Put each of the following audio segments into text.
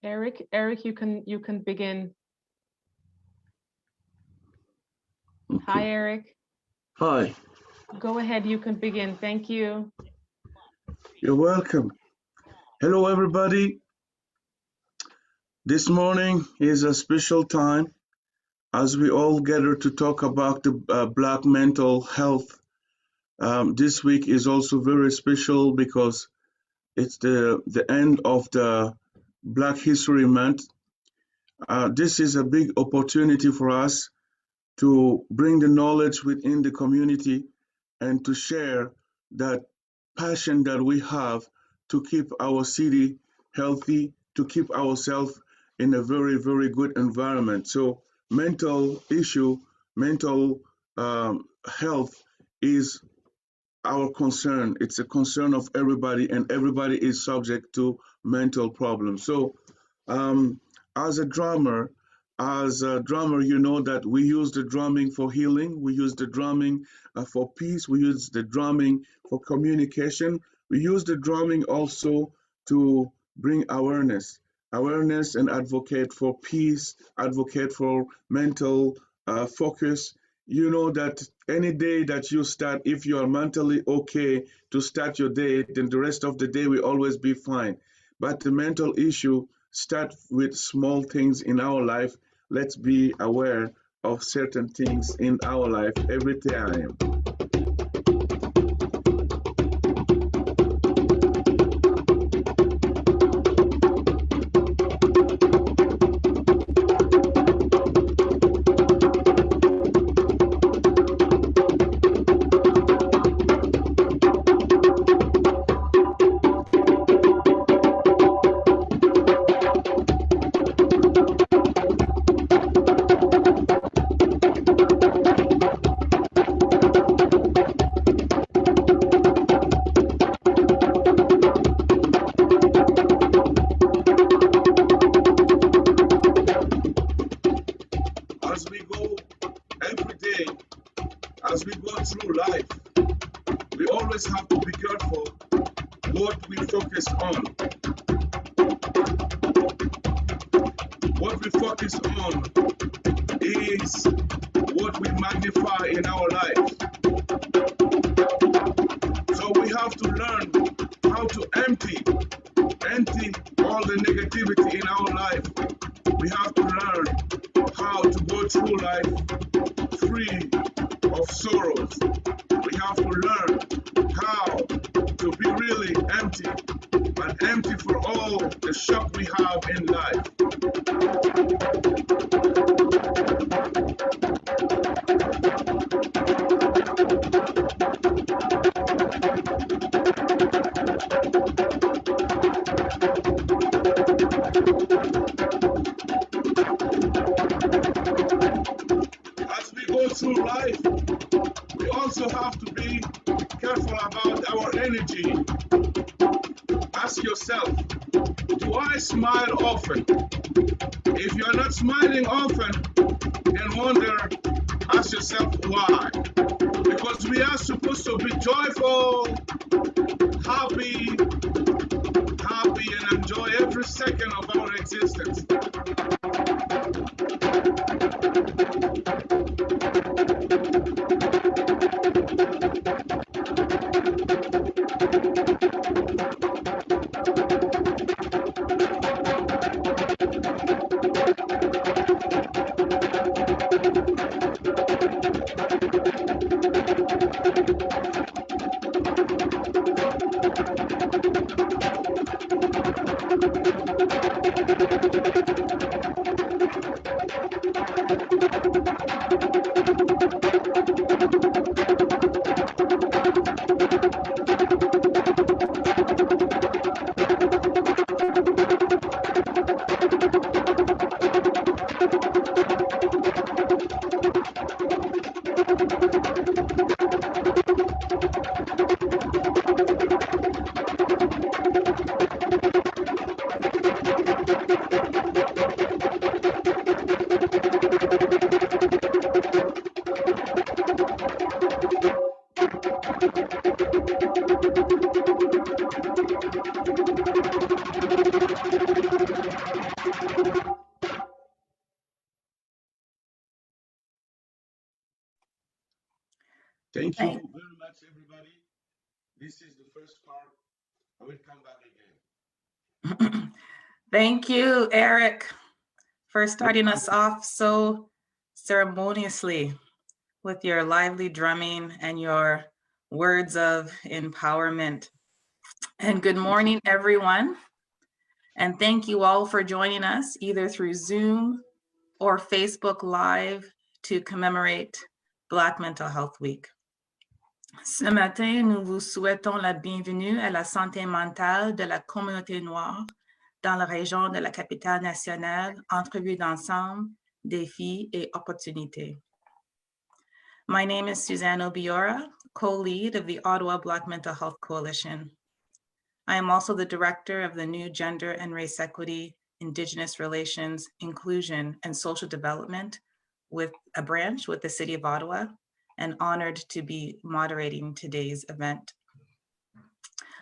Eric, you can begin. Okay. Hi, Eric. Hi. Go ahead, you can begin. Thank you. You're welcome. Hello, everybody. This morning is a special time as we all gather to talk about the Black mental health. This week is also very special because it's the end of the Black History Month. This is a big opportunity for us to bring the knowledge within the community and to share that passion that we have to keep our city healthy, to keep ourselves in a very, very good environment. So mental issue, mental health is our concern. It's a concern of everybody, and everybody is subject to mental problems. So um, as a drummer, you know that we use the drumming for healing. We use the drumming for peace. We use the drumming for communication. We use the drumming also to bring awareness and advocate for peace, advocate for mental focus. You know that any day that you start, if you are mentally okay to start your day, then the rest of the day will always be fine. But the mental issue start with small things in our life. Let's be aware of certain things in our life every time. As we go through life, we always have to be careful what we focus on. What we focus on is what we magnify in our life. So we have to learn how to empty all the negativity in our life. We have to learn how to go through life free of sorrows. We have to learn how to be really empty, and empty for all the shock we have in life. As we go through life, we also have to be careful about our energy. Ask yourself, do I smile often? If you're not smiling often, then wonder, ask yourself why. Because we are supposed to be joyful, happy, and enjoy every second of our existence. Thank you very much, everybody. This is the first part. I will come back again. Thank you, Eric, for starting us off so ceremoniously with your lively drumming and your words of empowerment. And good morning, everyone. And thank you all for joining us either through Zoom or Facebook Live to commemorate Black Mental Health Week. Ce matin, nous vous souhaitons la bienvenue à la santé mentale de la communauté noire dans la région de la capitale nationale, entrevue d'ensemble, défis et opportunités. My name is Suzanne Obiora, co-lead of the Ottawa Black Mental Health Coalition. I am also the director of the new Gender and Race Equity, Indigenous Relations, Inclusion, and Social Development with a branch with the City of Ottawa, and honored to be moderating today's event.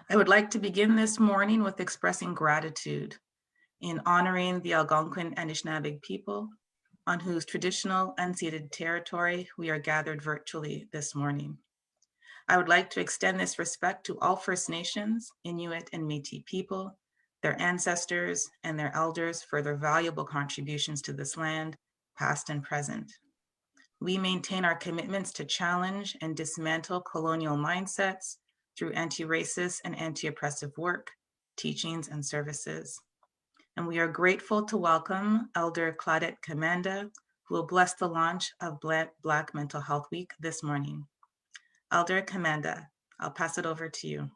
I would like to begin this morning with expressing gratitude in honoring the Algonquin and Anishinaabe people on whose traditional unceded territory we are gathered virtually this morning. I would like to extend this respect to all First Nations, Inuit, and Métis people, their ancestors, and their elders for their valuable contributions to this land, past and present. We maintain our commitments to challenge and dismantle colonial mindsets through anti-racist and anti-oppressive work, teachings, and services. And we are grateful to welcome Elder Claudette Commanda, who will bless the launch of Black Mental Health Week this morning. Elder Commanda, I'll pass it over to you.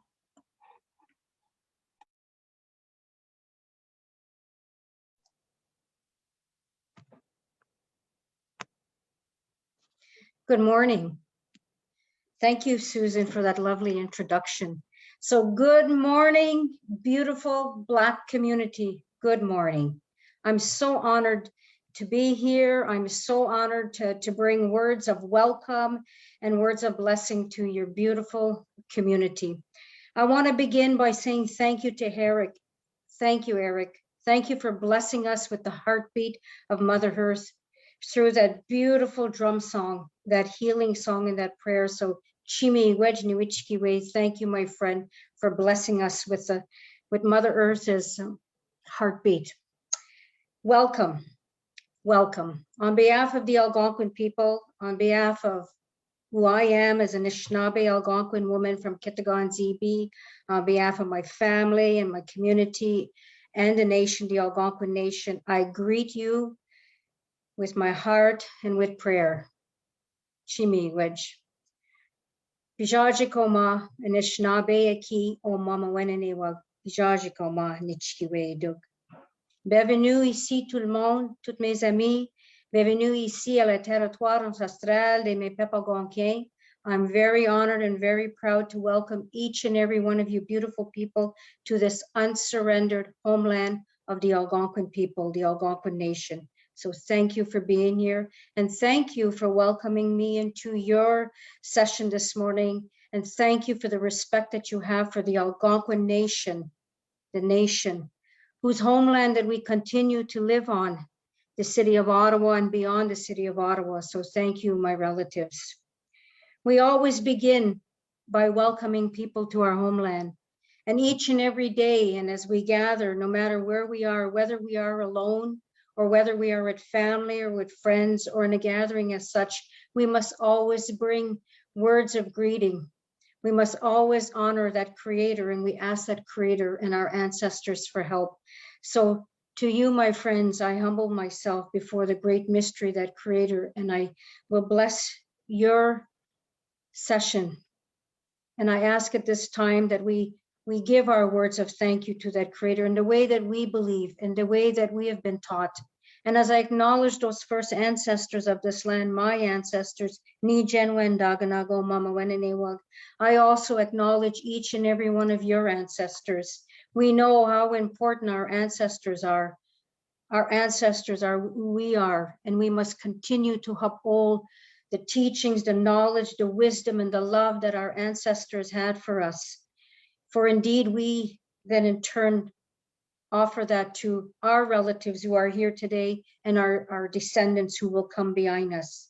Good morning. Thank you, Susan, for that lovely introduction. So good morning, beautiful Black community. Good morning. I'm so honored to be here. I'm so honored to bring words of welcome and words of blessing to your beautiful community. I want to begin by saying thank you to Eric. Thank you, Eric. Thank you for blessing us with the heartbeat of Mother Earth through that beautiful drum song, that healing song and that prayer. So Chimi Wedjniwichkiwe, thank you, my friend, for blessing us with Mother Earth's heartbeat. Welcome, welcome. On behalf of the Algonquin people, on behalf of who I am as an Anishinaabe Algonquin woman from Kitagan ZB, on behalf of my family and my community and the nation, the Algonquin nation, I greet you with my heart and with prayer. Chimi Wedge. Bijajikoma Anishinaabe aki o mama wenenewa bijajikoma nichkiwe dug. Bienvenue ici tout le monde, toutes mes amis. Bienvenue ici à la territoire ancestral de mes peuples algonquins. I'm very honored and very proud to welcome each and every one of you beautiful people to this unsurrendered homeland of the Algonquin people, the Algonquin nation. So thank you for being here, and thank you for welcoming me into your session this morning, and thank you for the respect that you have for the Algonquin nation, the nation whose homeland that we continue to live on, the city of Ottawa and beyond the city of Ottawa. So thank you, my relatives. We always begin by welcoming people to our homeland, and each and every day, and as we gather, no matter where we are, whether we are alone or whether we are with family or with friends or in a gathering as such, we must always bring words of greeting. We must always honor that creator, and we ask that creator and our ancestors for help. So to you, my friends, I humble myself before the great mystery, that creator, and I will bless your session. And I ask at this time that we give our words of thank you to that creator in the way that we believe, in the way that we have been taught. And as I acknowledge those first ancestors of this land, my ancestors, Ni Jenwen Daganago Mama Wenenewag, I also acknowledge each and every one of your ancestors. We know how important our ancestors are. Our ancestors are who we are, and we must continue to uphold the teachings, the knowledge, the wisdom, and the love that our ancestors had for us. For indeed, we then in turn offer that to our relatives who are here today and our descendants who will come behind us.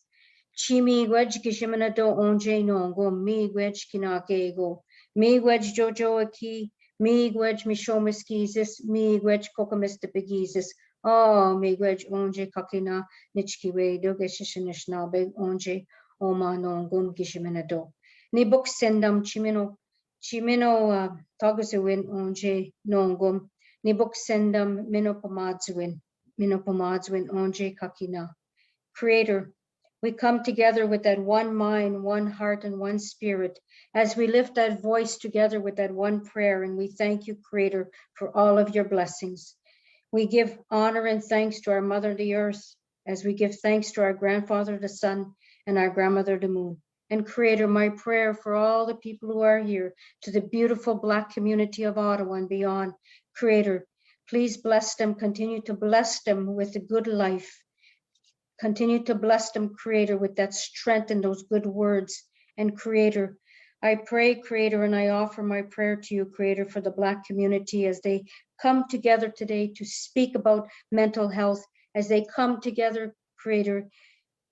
Chi miigwech kishimana do onje nongo, miigwech kinakego, miigwech jojo aki, miigwech mishomiskizis, miigwech kokomistipigizis. Oh, miigwech onje kakina, nichkiwe do geshishishnabe onje, oma nongum kishimana do. Ni book sendam chimino tagazuin onje nongum, ni book sendam minopomadzuin onje kakina. Creator, we come together with that one mind, one heart, and one spirit as we lift that voice together with that one prayer. And we thank you, Creator, for all of your blessings. We give honor and thanks to our Mother, the Earth, as we give thanks to our grandfather, the sun, and our grandmother, the moon. And Creator, my prayer for all the people who are here, to the beautiful Black community of Ottawa and beyond. Creator, please bless them, continue to bless them with a good life. Continue to bless them, Creator, with that strength and those good words. And Creator, I pray, Creator, and I offer my prayer to you, Creator, for the Black community as they come together today to speak about mental health, as they come together, Creator,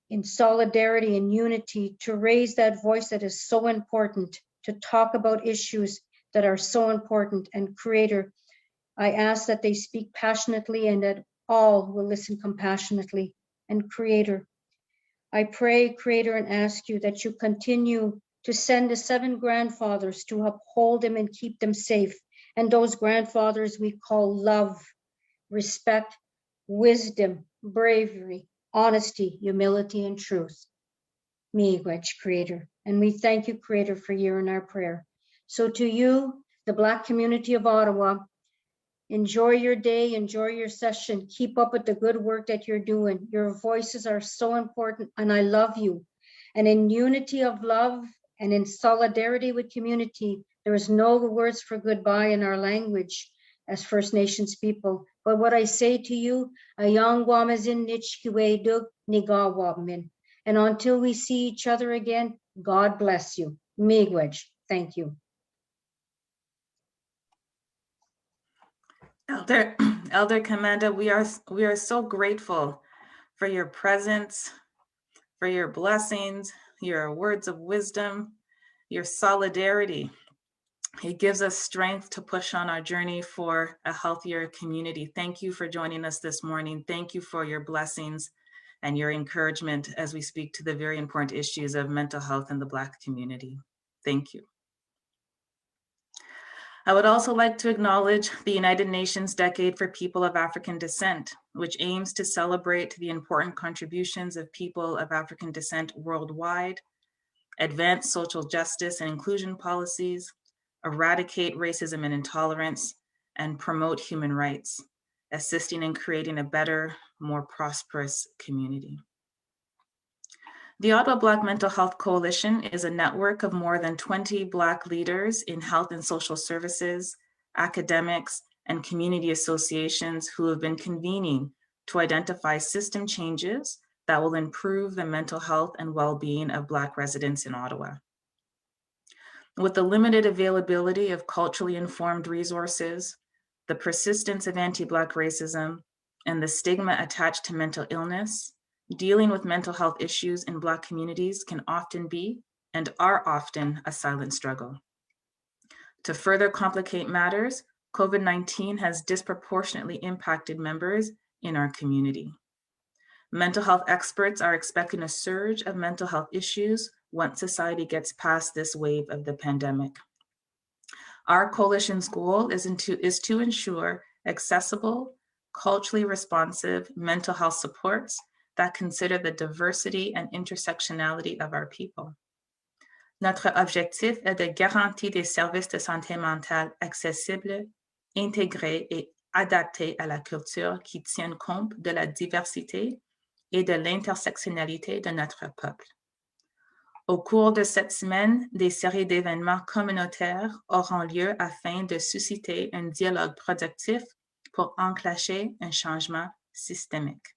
in solidarity and unity to raise that voice that is so important, to talk about issues that are so important. And Creator, I ask that they speak passionately and that all will listen compassionately. And Creator, I pray, Creator, and ask you that you continue to send the 7 grandfathers to uphold them and keep them safe. And those grandfathers we call love, respect, wisdom, bravery, honesty, humility, and truth. Miigwech, Creator. And we thank you, Creator, for hearing our prayer. So to you, the Black community of Ottawa, enjoy your day, enjoy your session. Keep up with the good work that you're doing. Your voices are so important, and I love you. And in unity of love and in solidarity with community, there is no words for goodbye in our language as First Nations people. But what I say to you, ayangwamazin nichkiwedug nigawabmin. And until we see each other again, God bless you. Miigwech. Thank you. Elder Commander, we are so grateful for your presence, for your blessings, your words of wisdom, your solidarity. It gives us strength to push on our journey for a healthier community. Thank you for joining us this morning. Thank you for your blessings and your encouragement as we speak to the very important issues of mental health in the Black community. Thank you. I would also like to acknowledge the United Nations Decade for People of African Descent, which aims to celebrate the important contributions of people of African descent worldwide, advance social justice and inclusion policies, eradicate racism and intolerance, and promote human rights, assisting in creating a better, more prosperous community. The Ottawa Black Mental Health Coalition is a network of more than 20 Black leaders in health and social services, academics, and community associations who have been convening to identify system changes that will improve the mental health and well-being of Black residents in Ottawa. With the limited availability of culturally informed resources, the persistence of anti-Black racism, and the stigma attached to mental illness, dealing with mental health issues in Black communities can often be, and are often, a silent struggle. To further complicate matters, COVID-19 has disproportionately impacted members in our community. Mental health experts are expecting a surge of mental health issues once society gets past this wave of the pandemic. Our coalition's goal is to ensure accessible, culturally responsive mental health supports that consider the diversity and intersectionality of our people. Notre objectif est de garantir des services de santé mentale accessibles, intégrés et adaptés à la culture qui tiennent compte de la diversité et de l'intersectionnalité de notre peuple. Au cours de cette semaine, des séries d'événements communautaires auront lieu afin de susciter un dialogue productif pour enclencher un changement systémique.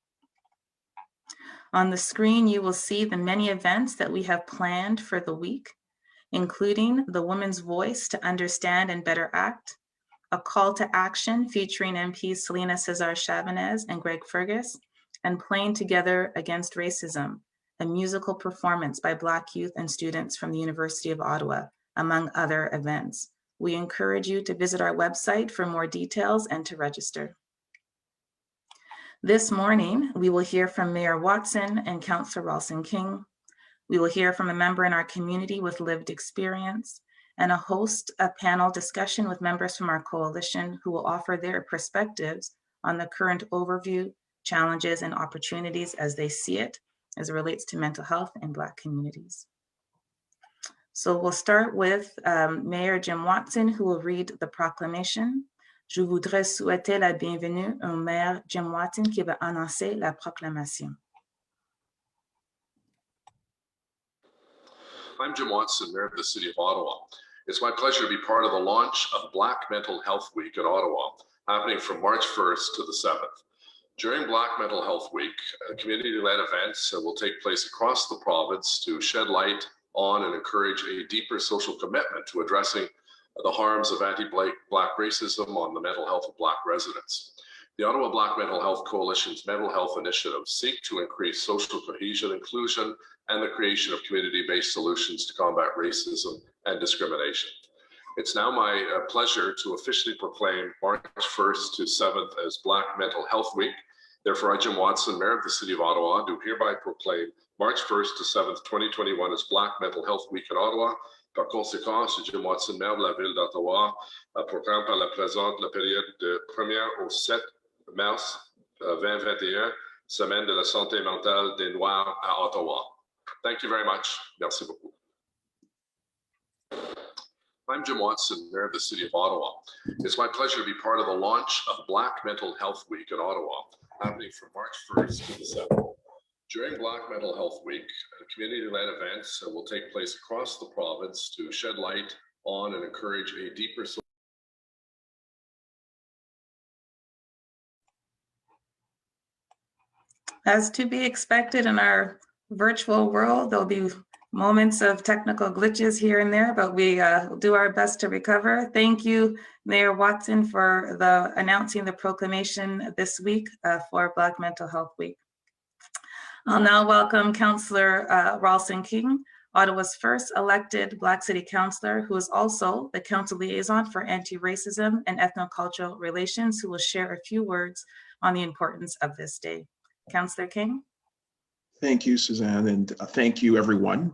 On the screen, you will see the many events that we have planned for the week, including the Women's Voice to Understand and Better Act, a call to action featuring MPs Selena Cesar Chavanez and Greg Fergus, and Playing Together Against Racism, a musical performance by Black youth and students from the University of Ottawa, among other events. We encourage you to visit our website for more details and to register. This morning, we will hear from Mayor Watson and Councillor Ralston King. We will hear from a member in our community with lived experience and a panel discussion with members from our coalition who will offer their perspectives on the current overview, challenges, and opportunities as they see it as it relates to mental health in Black communities. So we'll start with Mayor Jim Watson, who will read the proclamation. Je voudrais souhaiter la bienvenue au maire Jim Watson qui va annoncer la proclamation. I'm Jim Watson, Mayor of the City of Ottawa. It's my pleasure to be part of the launch of Black Mental Health Week in Ottawa, happening from March 1st to the 7th. During Black Mental Health Week, community-led events will take place across the province to shed light on and encourage a deeper social commitment to addressing the harms of anti-Black racism on the mental health of Black residents. The Ottawa Black Mental Health Coalition's mental health initiatives seek to increase social cohesion, inclusion, and the creation of community-based solutions to combat racism and discrimination. It's now my pleasure to officially proclaim March 1st to 7th as Black Mental Health Week. Therefore, I, Jim Watson, Mayor of the City of Ottawa, do hereby proclaim March 1st to 7th, 2021 as Black Mental Health Week in Ottawa. Par conséquent, je, Jim Watson, maire de la ville d'Ottawa, proclame par la présente la période de 1er au 7 mars 2021, Semaine de la santé mentale des Noirs à Ottawa. Thank you very much. Merci beaucoup. I'm Jim Watson, Mayor of the City of Ottawa. It's my pleasure to be part of the launch of Black Mental Health Week in Ottawa, happening from March 1st to the 7th. During Black Mental Health Week, community-led events will take place across the province to shed light on and encourage a deeper social. As to be expected in our virtual world, there'll be moments of technical glitches here and there, but we will do our best to recover. Thank you, Mayor Watson, for announcing the proclamation this week for Black Mental Health Week. I'll now welcome Councillor Ralston King, Ottawa's first elected Black City Councillor, who is also the Council Liaison for Anti-Racism and Ethnocultural Relations, who will share a few words on the importance of this day. Councillor King. Thank you, Suzanne, and thank you, everyone.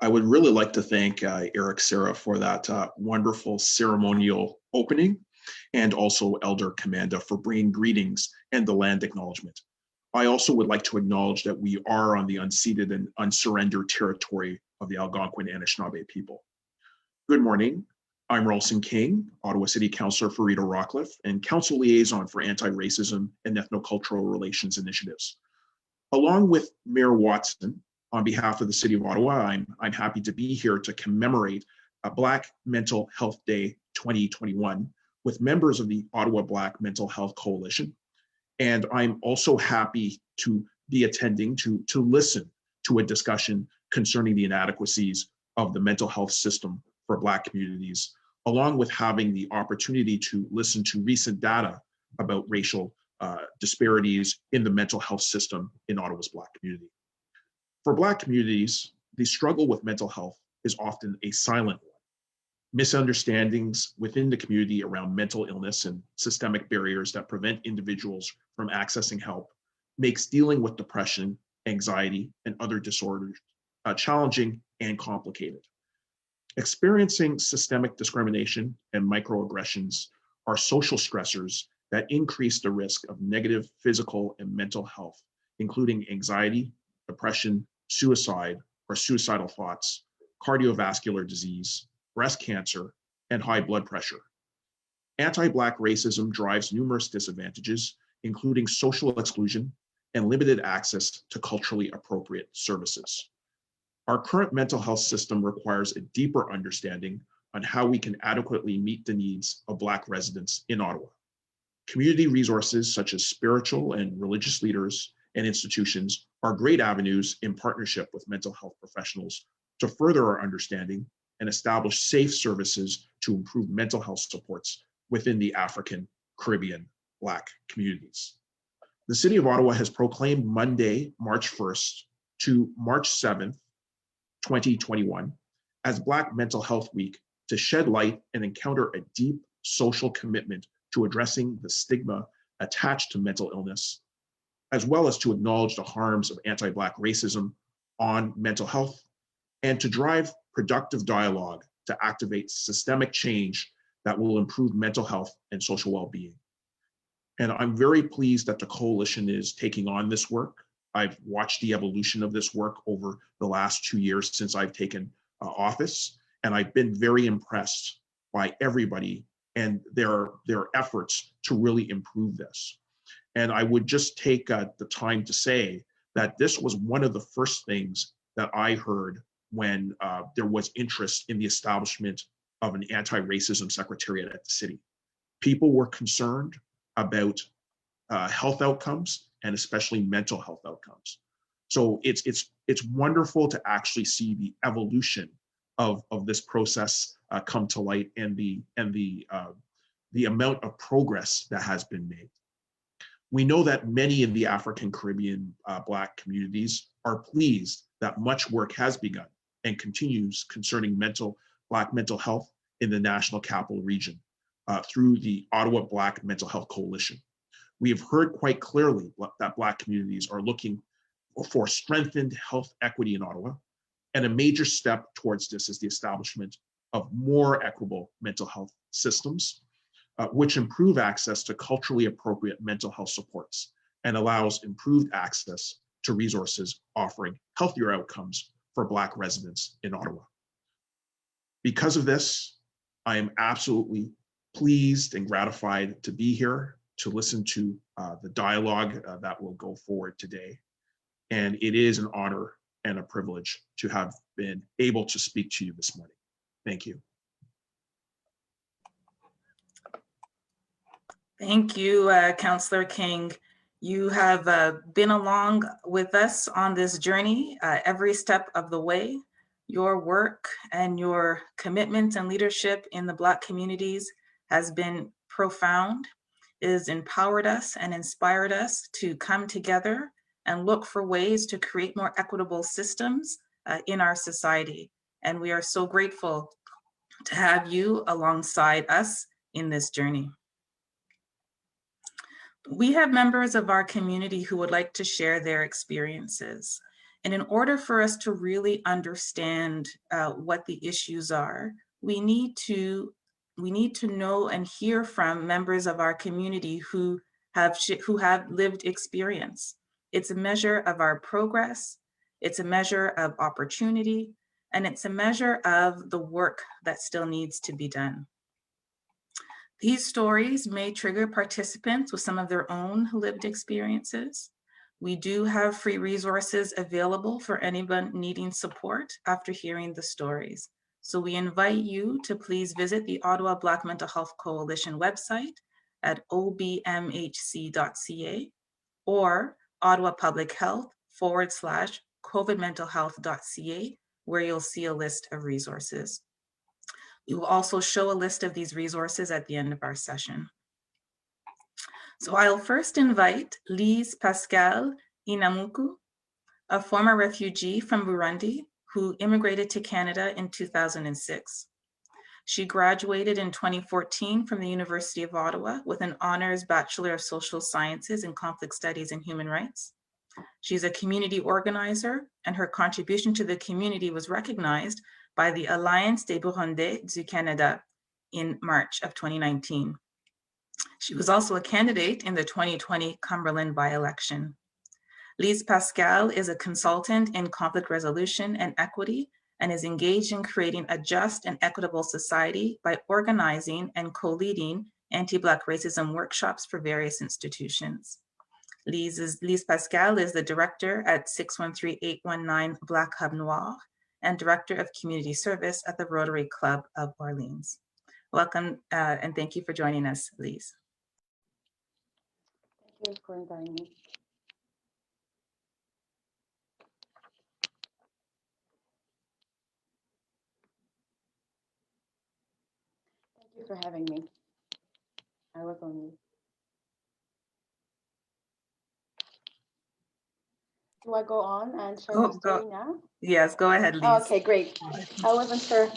I would really like to thank Eric Serra for that wonderful ceremonial opening, and also Elder Commanda for bringing greetings and the land acknowledgement. I also would like to acknowledge that we are on the unceded and unsurrendered territory of the Algonquin and Anishinaabe people. Good morning. I'm Ralston King, Ottawa City Councillor for Rita Rockcliffe and Council Liaison for Anti-Racism and Ethnocultural Relations Initiatives. Along with Mayor Watson, on behalf of the City of Ottawa, I'm happy to be here to commemorate Black Mental Health Day 2021 with members of the Ottawa Black Mental Health Coalition. And I'm also happy to be attending to listen to a discussion concerning the inadequacies of the mental health system for Black communities, along with having the opportunity to listen to recent data about racial disparities in the mental health system in Ottawa's Black community. For Black communities, the struggle with mental health is often a silent one. Misunderstandings within the community around mental illness and systemic barriers that prevent individuals from accessing help makes dealing with depression, anxiety, and other disorders challenging and complicated. Experiencing systemic discrimination and microaggressions are social stressors that increase the risk of negative physical and mental health, including anxiety, depression, suicide or suicidal thoughts, cardiovascular disease, breast cancer, and high blood pressure. Anti-Black racism drives numerous disadvantages, including social exclusion and limited access to culturally appropriate services. Our current mental health system requires a deeper understanding on how we can adequately meet the needs of Black residents in Ottawa. Community resources such as spiritual and religious leaders and institutions are great avenues in partnership with mental health professionals to further our understanding and establish safe services to improve mental health supports within the African, Caribbean, Black communities. The City of Ottawa has proclaimed Monday, March 1st to March 7th, 2021, as Black Mental Health Week to shed light and encounter a deep social commitment to addressing the stigma attached to mental illness, as well as to acknowledge the harms of anti-Black racism on mental health, and to drive productive dialogue to activate systemic change that will improve mental health and social well-being. And I'm very pleased that the coalition is taking on this work. I've watched the evolution of this work over the last 2 years since I've taken office, and I've been very impressed by everybody and their efforts to really improve this. And I would just take the time to say that this was one of the first things that I heard when there was interest in the establishment of an anti-racism secretariat at the city. People were concerned about health outcomes and especially mental health outcomes. So it's wonderful to actually see the evolution of this process come to light and the amount of progress that has been made. We know that many in the African Caribbean Black communities are pleased that much work has begun and continues concerning Black mental health in the National Capital Region through the Ottawa Black Mental Health Coalition. We have heard quite clearly that Black communities are looking for strengthened health equity in Ottawa, and a major step towards this is the establishment of more equitable mental health systems, which improve access to culturally appropriate mental health supports and allows improved access to resources offering healthier outcomes for Black residents in Ottawa. Because of this, I am absolutely pleased and gratified to be here to listen to the dialogue that will go forward today. And it is an honor and a privilege to have been able to speak to you this morning. Thank you. Thank you, Councillor King. You have been along with us on this journey every step of the way. Your work and your commitment and leadership in the Black communities has been profound. It has empowered us and inspired us to come together and look for ways to create more equitable systems in our society. And we are so grateful to have you alongside us in this journey. We have members of our community who would like to share their experiences. And in order for us to really understand what the issues are, we need to know and hear from members of our community who have lived experience. It's a measure of our progress, it's a measure of opportunity, and it's a measure of the work that still needs to be done. These stories may trigger participants with some of their own lived experiences. We do have free resources available for anyone needing support after hearing the stories. So we invite you to please visit the Ottawa Black Mental Health Coalition website at obmhc.ca or Ottawa Public Health /covidmentalhealth.ca, where you'll see a list of resources. We will also show a list of these resources at the end of our session. So I'll first invite Lis Pascal Inamuku, a former refugee from Burundi who immigrated to Canada in 2006. She graduated in 2014 from the University of Ottawa with an honors Bachelor of Social Sciences in Conflict Studies and Human Rights. She's a community organizer, and her contribution to the community was recognized by the Alliance des Burundais du Canada in March of 2019. She was also a candidate in the 2020 Cumberland by-election. Lis Pascal is a consultant in conflict resolution and equity and is engaged in creating a just and equitable society by organizing and co-leading anti-Black racism workshops for various institutions. Lis Pascal is the director at 613-819 Black Hub Noire and director of community service at the Rotary Club of Orleans. Welcome and thank you for joining us, Lis. Thank you for inviting me. Thank you for having me. I was on mute. Do I go on and share Oh, my story now? Yes, go ahead, Lis. Oh, okay, great. I wasn't sure.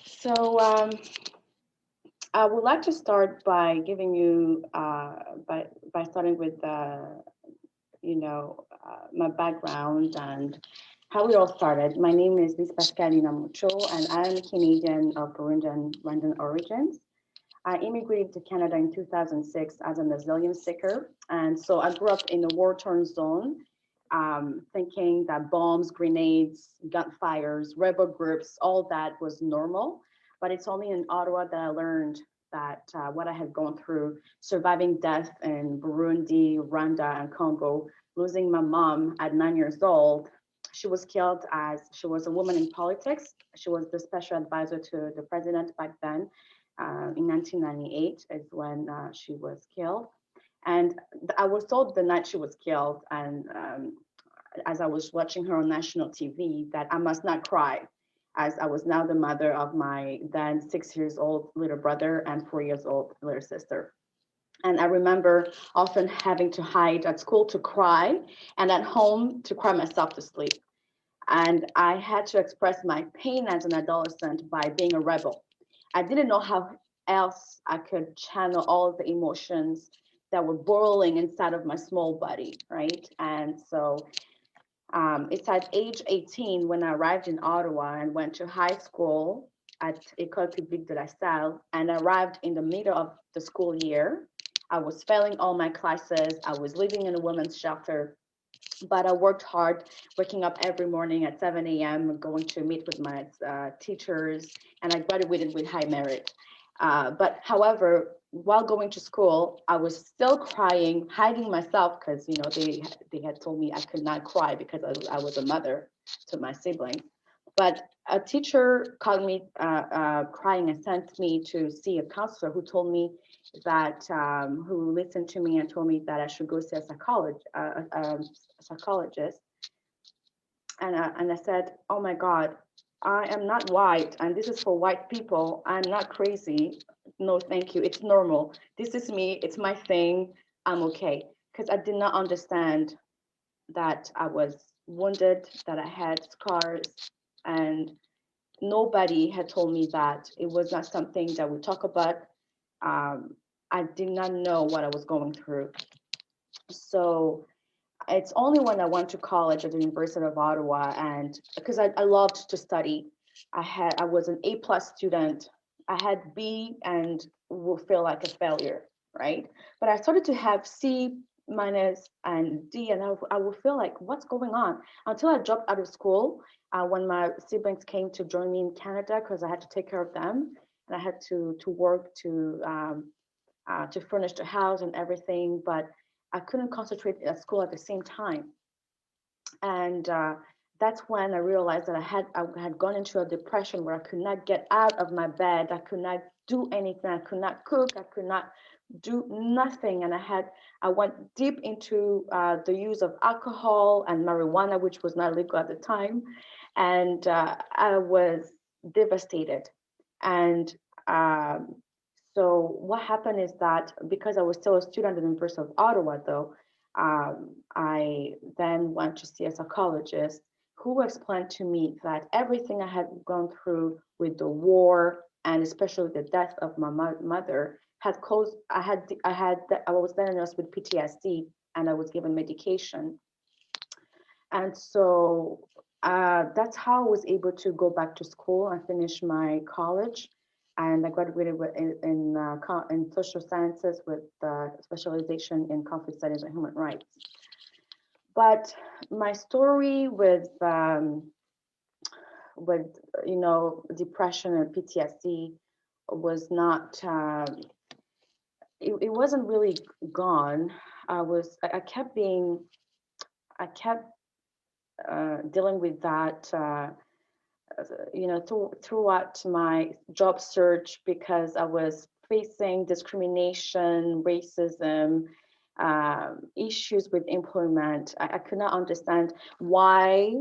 So I would like to start by giving you, by starting with, my background and how we all started. My name is Lis Pascal Inamuku, and I am a Canadian of Burundian Rwandan origins. I immigrated to Canada in 2006 as an asylum seeker. And so I grew up in a war-torn zone, thinking that bombs, grenades, gunfires, rebel groups, all that was normal. But it's only in Ottawa that I learned that what I had gone through, surviving death in Burundi, Rwanda, and Congo, losing my mom at 9 years old. She was killed as she was a woman in politics. She was the special advisor to the president back then. In 1998 is when she was killed. And I was told the night she was killed, and as I was watching her on national TV, that I must not cry, as I was now the mother of my then 6 years old little brother and 4 years old little sister. And I remember often having to hide at school to cry, and at home to cry myself to sleep. And I had to express my pain as an adolescent by being a rebel. I didn't know how else I could channel all of the emotions that were boiling inside of my small body, right? And so it's at age 18 when I arrived in Ottawa and went to high school at École Publique de la Salle, and arrived in the middle of the school year. I was failing all my classes. I was living in a women's shelter, but I worked hard, waking up every morning at 7 a.m., going to meet with my teachers, and I graduated with high merit. But however, while going to school, I was still crying, hiding myself, because they had told me I could not cry because I was a mother to my siblings. But a teacher called me crying and sent me to see a counselor who told me that, who listened to me and told me that I should go see a psychologist. And I said, oh my God, I am not white, and this is for white people. I'm not crazy. No, thank you. It's normal. This is me. It's my thing. I'm okay. Because I did not understand that I was wounded, that I had scars, and nobody had told me that. It was not something that we talk about. I did not know what I was going through. So it's only when I went to college at the University of Ottawa, and because I loved to study, I was an A+ student. I had B and will feel like a failure, right? But I started to have C- and D, and I would feel like, what's going on? Until I dropped out of school when my siblings came to join me in Canada, because I had to take care of them, and I had to work to furnish the house and everything, but I couldn't concentrate at school at the same time. And that's when I realized that I had gone into a depression where I could not get out of my bed. I could not do anything. I could not cook. I could not do nothing. And I went deep into the use of alcohol and marijuana, which was not legal at the time. And I was devastated. And so what happened is that, because I was still a student at the University of Ottawa, though, I then went to see a psychologist who explained to me that everything I had gone through with the war, and especially the death of my mother, had caused, I was diagnosed with PTSD, and I was given medication. And so that's how I was able to go back to school and finish my college. And I graduated in social sciences with specialization in conflict studies and human rights. But my story with depression and PTSD was not. It wasn't really gone. I kept dealing with that. Throughout my job search, because I was facing discrimination, racism, issues with employment. I could not understand why,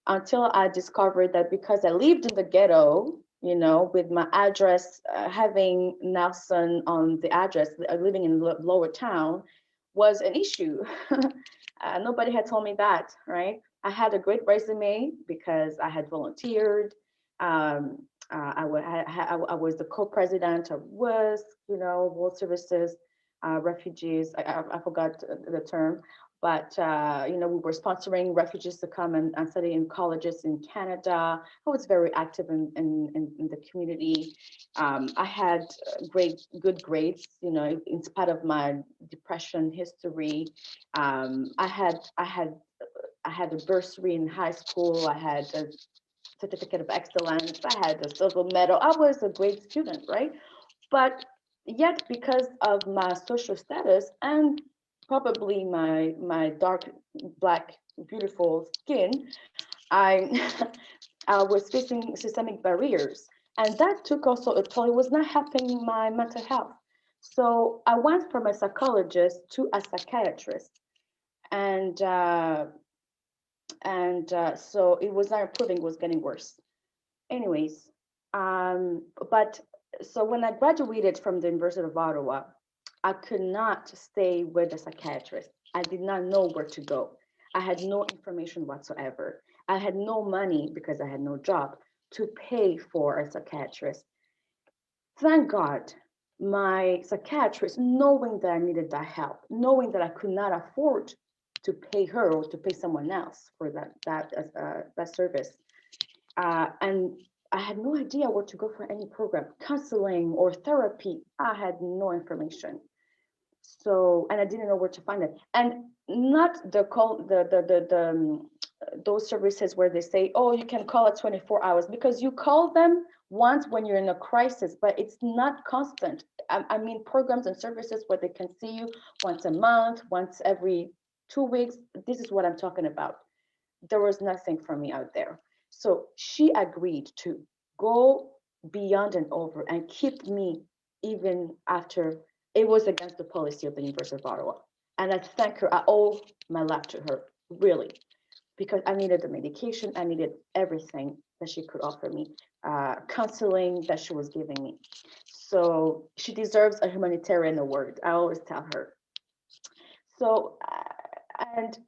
until I discovered that because I lived in the ghetto, with my address, having Nelson on the address, living in Lower Town, was an issue. Nobody had told me that, right? I had a great resume because I had volunteered. I was the co-president of WISC, World Services, refugees. I forgot the term, but we were sponsoring refugees to come and study in colleges in Canada. I was very active in the community. I had good grades, in spite of my depression history. I had a bursary in high school. I had a certificate of excellence. I had a silver medal. I was a great student, right? But yet, because of my social status and probably my dark, black, beautiful skin, I was facing systemic barriers. And that took also a toll. It was not helping my mental health. So I went from a psychologist to a psychiatrist. And so it was not improving, it was getting worse. Anyways, but so when I graduated from the University of Ottawa, I could not stay with a psychiatrist. I did not know where to go. I had no information whatsoever. I had no money because I had no job to pay for a psychiatrist. Thank God, my psychiatrist, knowing that I needed that help, knowing that I could not afford to pay her or to pay someone else for that service, and I had no idea where to go for any program, counseling or therapy. I had no information. So, and I didn't know where to find it. And not those services where they say, oh, you can call at 24 hours, because you call them once when you're in a crisis, but it's not constant. I mean, programs and services where they can see you once a month, once every 2 weeks. This is what I'm talking about. There was nothing for me out there. So she agreed to go beyond and over and keep me even after it was against the policy of the University of Ottawa. And I thank her. I owe my life to her, really, because I needed the medication. I needed everything that she could offer me, counseling that she was giving me. So she deserves a humanitarian award. I always tell her. So, and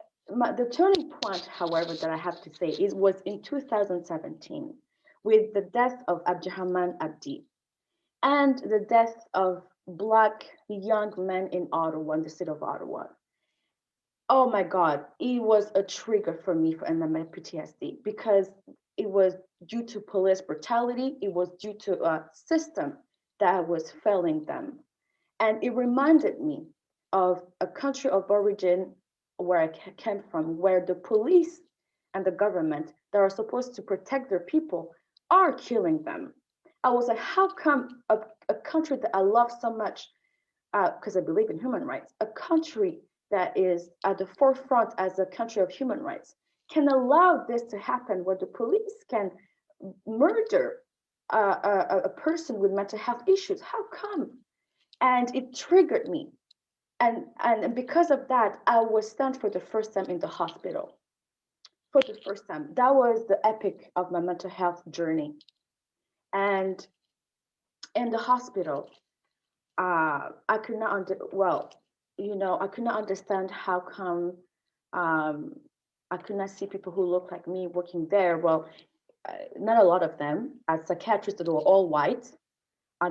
the turning point, however, that I have to say was in 2017 with the death of Abdirahman Abdi and the death of Black young men in Ottawa, in the city of Ottawa. Oh my God, it was a trigger for me for my PTSD, because it was due to police brutality. It was due to a system that was failing them. And it reminded me of a country of origin where I came from, where the police and the government that are supposed to protect their people are killing them. I was like, how come a country that I love so much, because I believe in human rights, a country that is at the forefront as a country of human rights, can allow this to happen, where the police can murder a person with mental health issues? How come? And it triggered me. And because of that, I was sent for the first time in the hospital. For the first time. That was the epic of my mental health journey. And in the hospital, I could not I could not understand how come I could not see people who look like me working there. Well, not a lot of them. As psychiatrists, they were all white.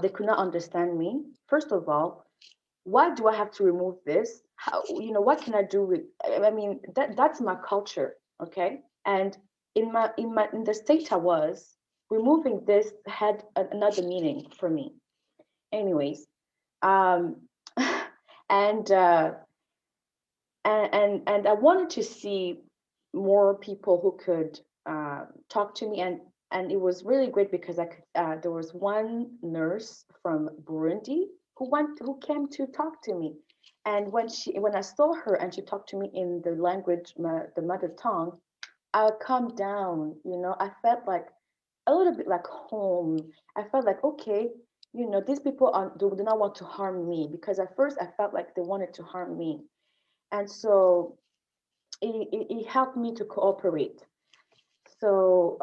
They could not understand me. First of all, why do I have to remove this? How, what can I do with? I mean, that's my culture, okay? And in the state I was, removing this had another meaning for me. Anyways, and I wanted to see more people who could talk to me, and it was really great because I could. There was one nurse from Burundi who came to talk to me, and when I saw her and she talked to me in the language, the mother tongue, I calmed down. I felt like a little bit like home. I felt like, okay, these people do not want to harm me, because at first I felt like they wanted to harm me. And so it helped me to cooperate. So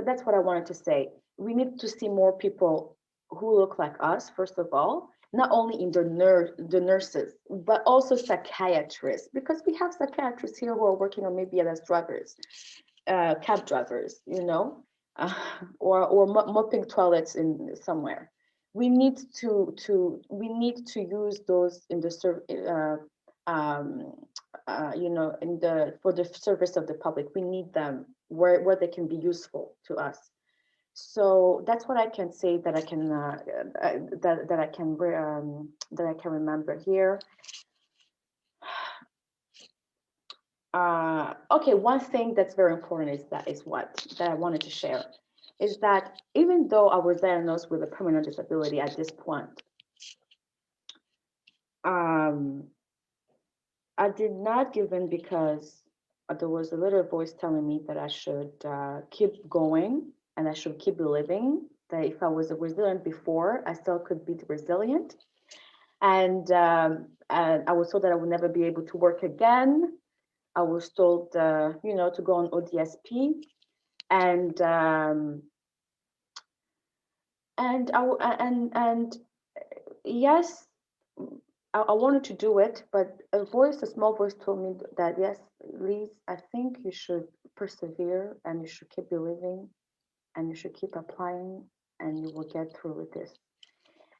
that's what I wanted to say. We need to see more people who look like us, first of all, not only in the nurses, but also psychiatrists, because we have psychiatrists here who are working on maybe as drivers, cab drivers, you know, or mopping toilets in somewhere. We need to use those in the you know, for the service of the public. We need them where they can be useful to us. So that's what I can say that I can that I can remember here. Okay, one thing that's very important is that I wanted to share is that even though I was diagnosed with a permanent disability at this point, I did not give in because there was a little voice telling me that I should keep going and I should keep living, that if I was resilient before, I still could be resilient. And I was told that I would never be able to work again. I was told, you know, to go on ODSP. And yes, I wanted to do it, but a small voice told me that, yes, Lis, I think you should persevere and you should keep believing and you should keep applying and you will get through with this.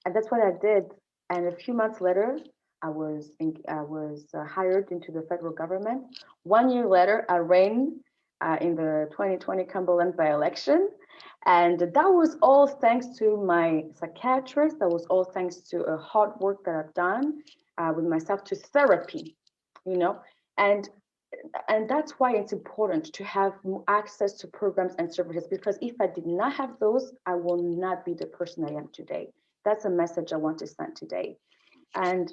And that's what I did. And a few months later, I was hired into the federal government. 1 year later, I ran in the 2020 Cumberland by-election. And that was all thanks to my psychiatrist. That was all thanks to a hard work that I've done with myself, to therapy, you know. And that's why it's important to have access to programs and services, because if I did not have those, I will not be the person I am today. That's a message I want to send today. And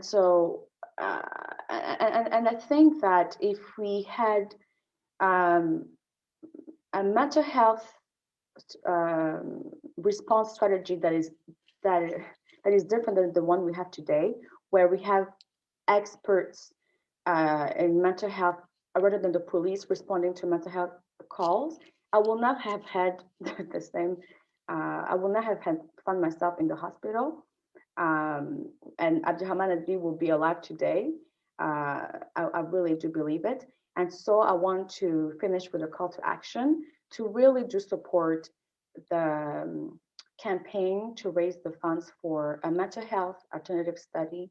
so and I think that if we had a mental health response strategy that is different than the one we have today, where we have experts in mental health rather than the police responding to mental health calls, I will not have had the same. I will not have found myself in the hospital. And Abdulrahman will be alive today. I really do believe it. And so I want to finish with a call to action to really do support the campaign to raise the funds for a mental health alternative study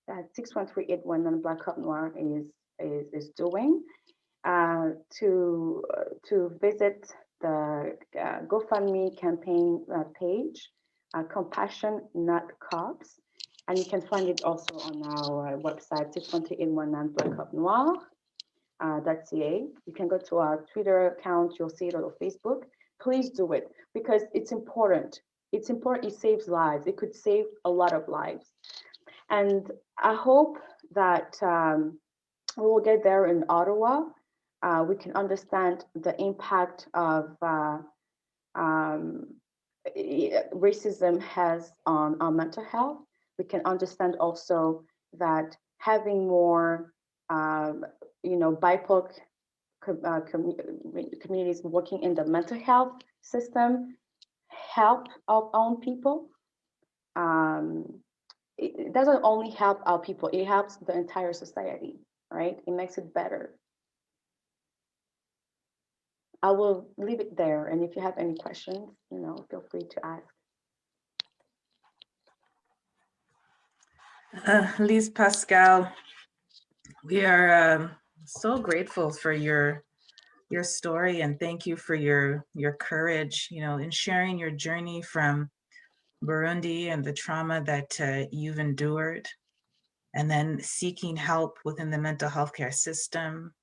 that 613-819 Black Cop Noir is doing, to visit the GoFundMe campaign page, Compassion Not Cops, and you can find it also on our website 613-819 Black Cop Noir. .ca. You can go to our Twitter account, you'll see it on Facebook. Please do it because it's important. It's important, it saves lives. It could save a lot of lives. And I hope that we will get there in Ottawa. We can understand the impact of racism has on our mental health. We can understand also that having more BIPOC communities working in the mental health system help our own people. It doesn't only help our people, it helps the entire society, right? It makes it better. I will leave it there. And if you have any questions, feel free to ask. Lis Pascal, we are so grateful for your story, and thank you for your courage, in sharing your journey from Burundi and the trauma that you've endured, and then seeking help within the mental health care system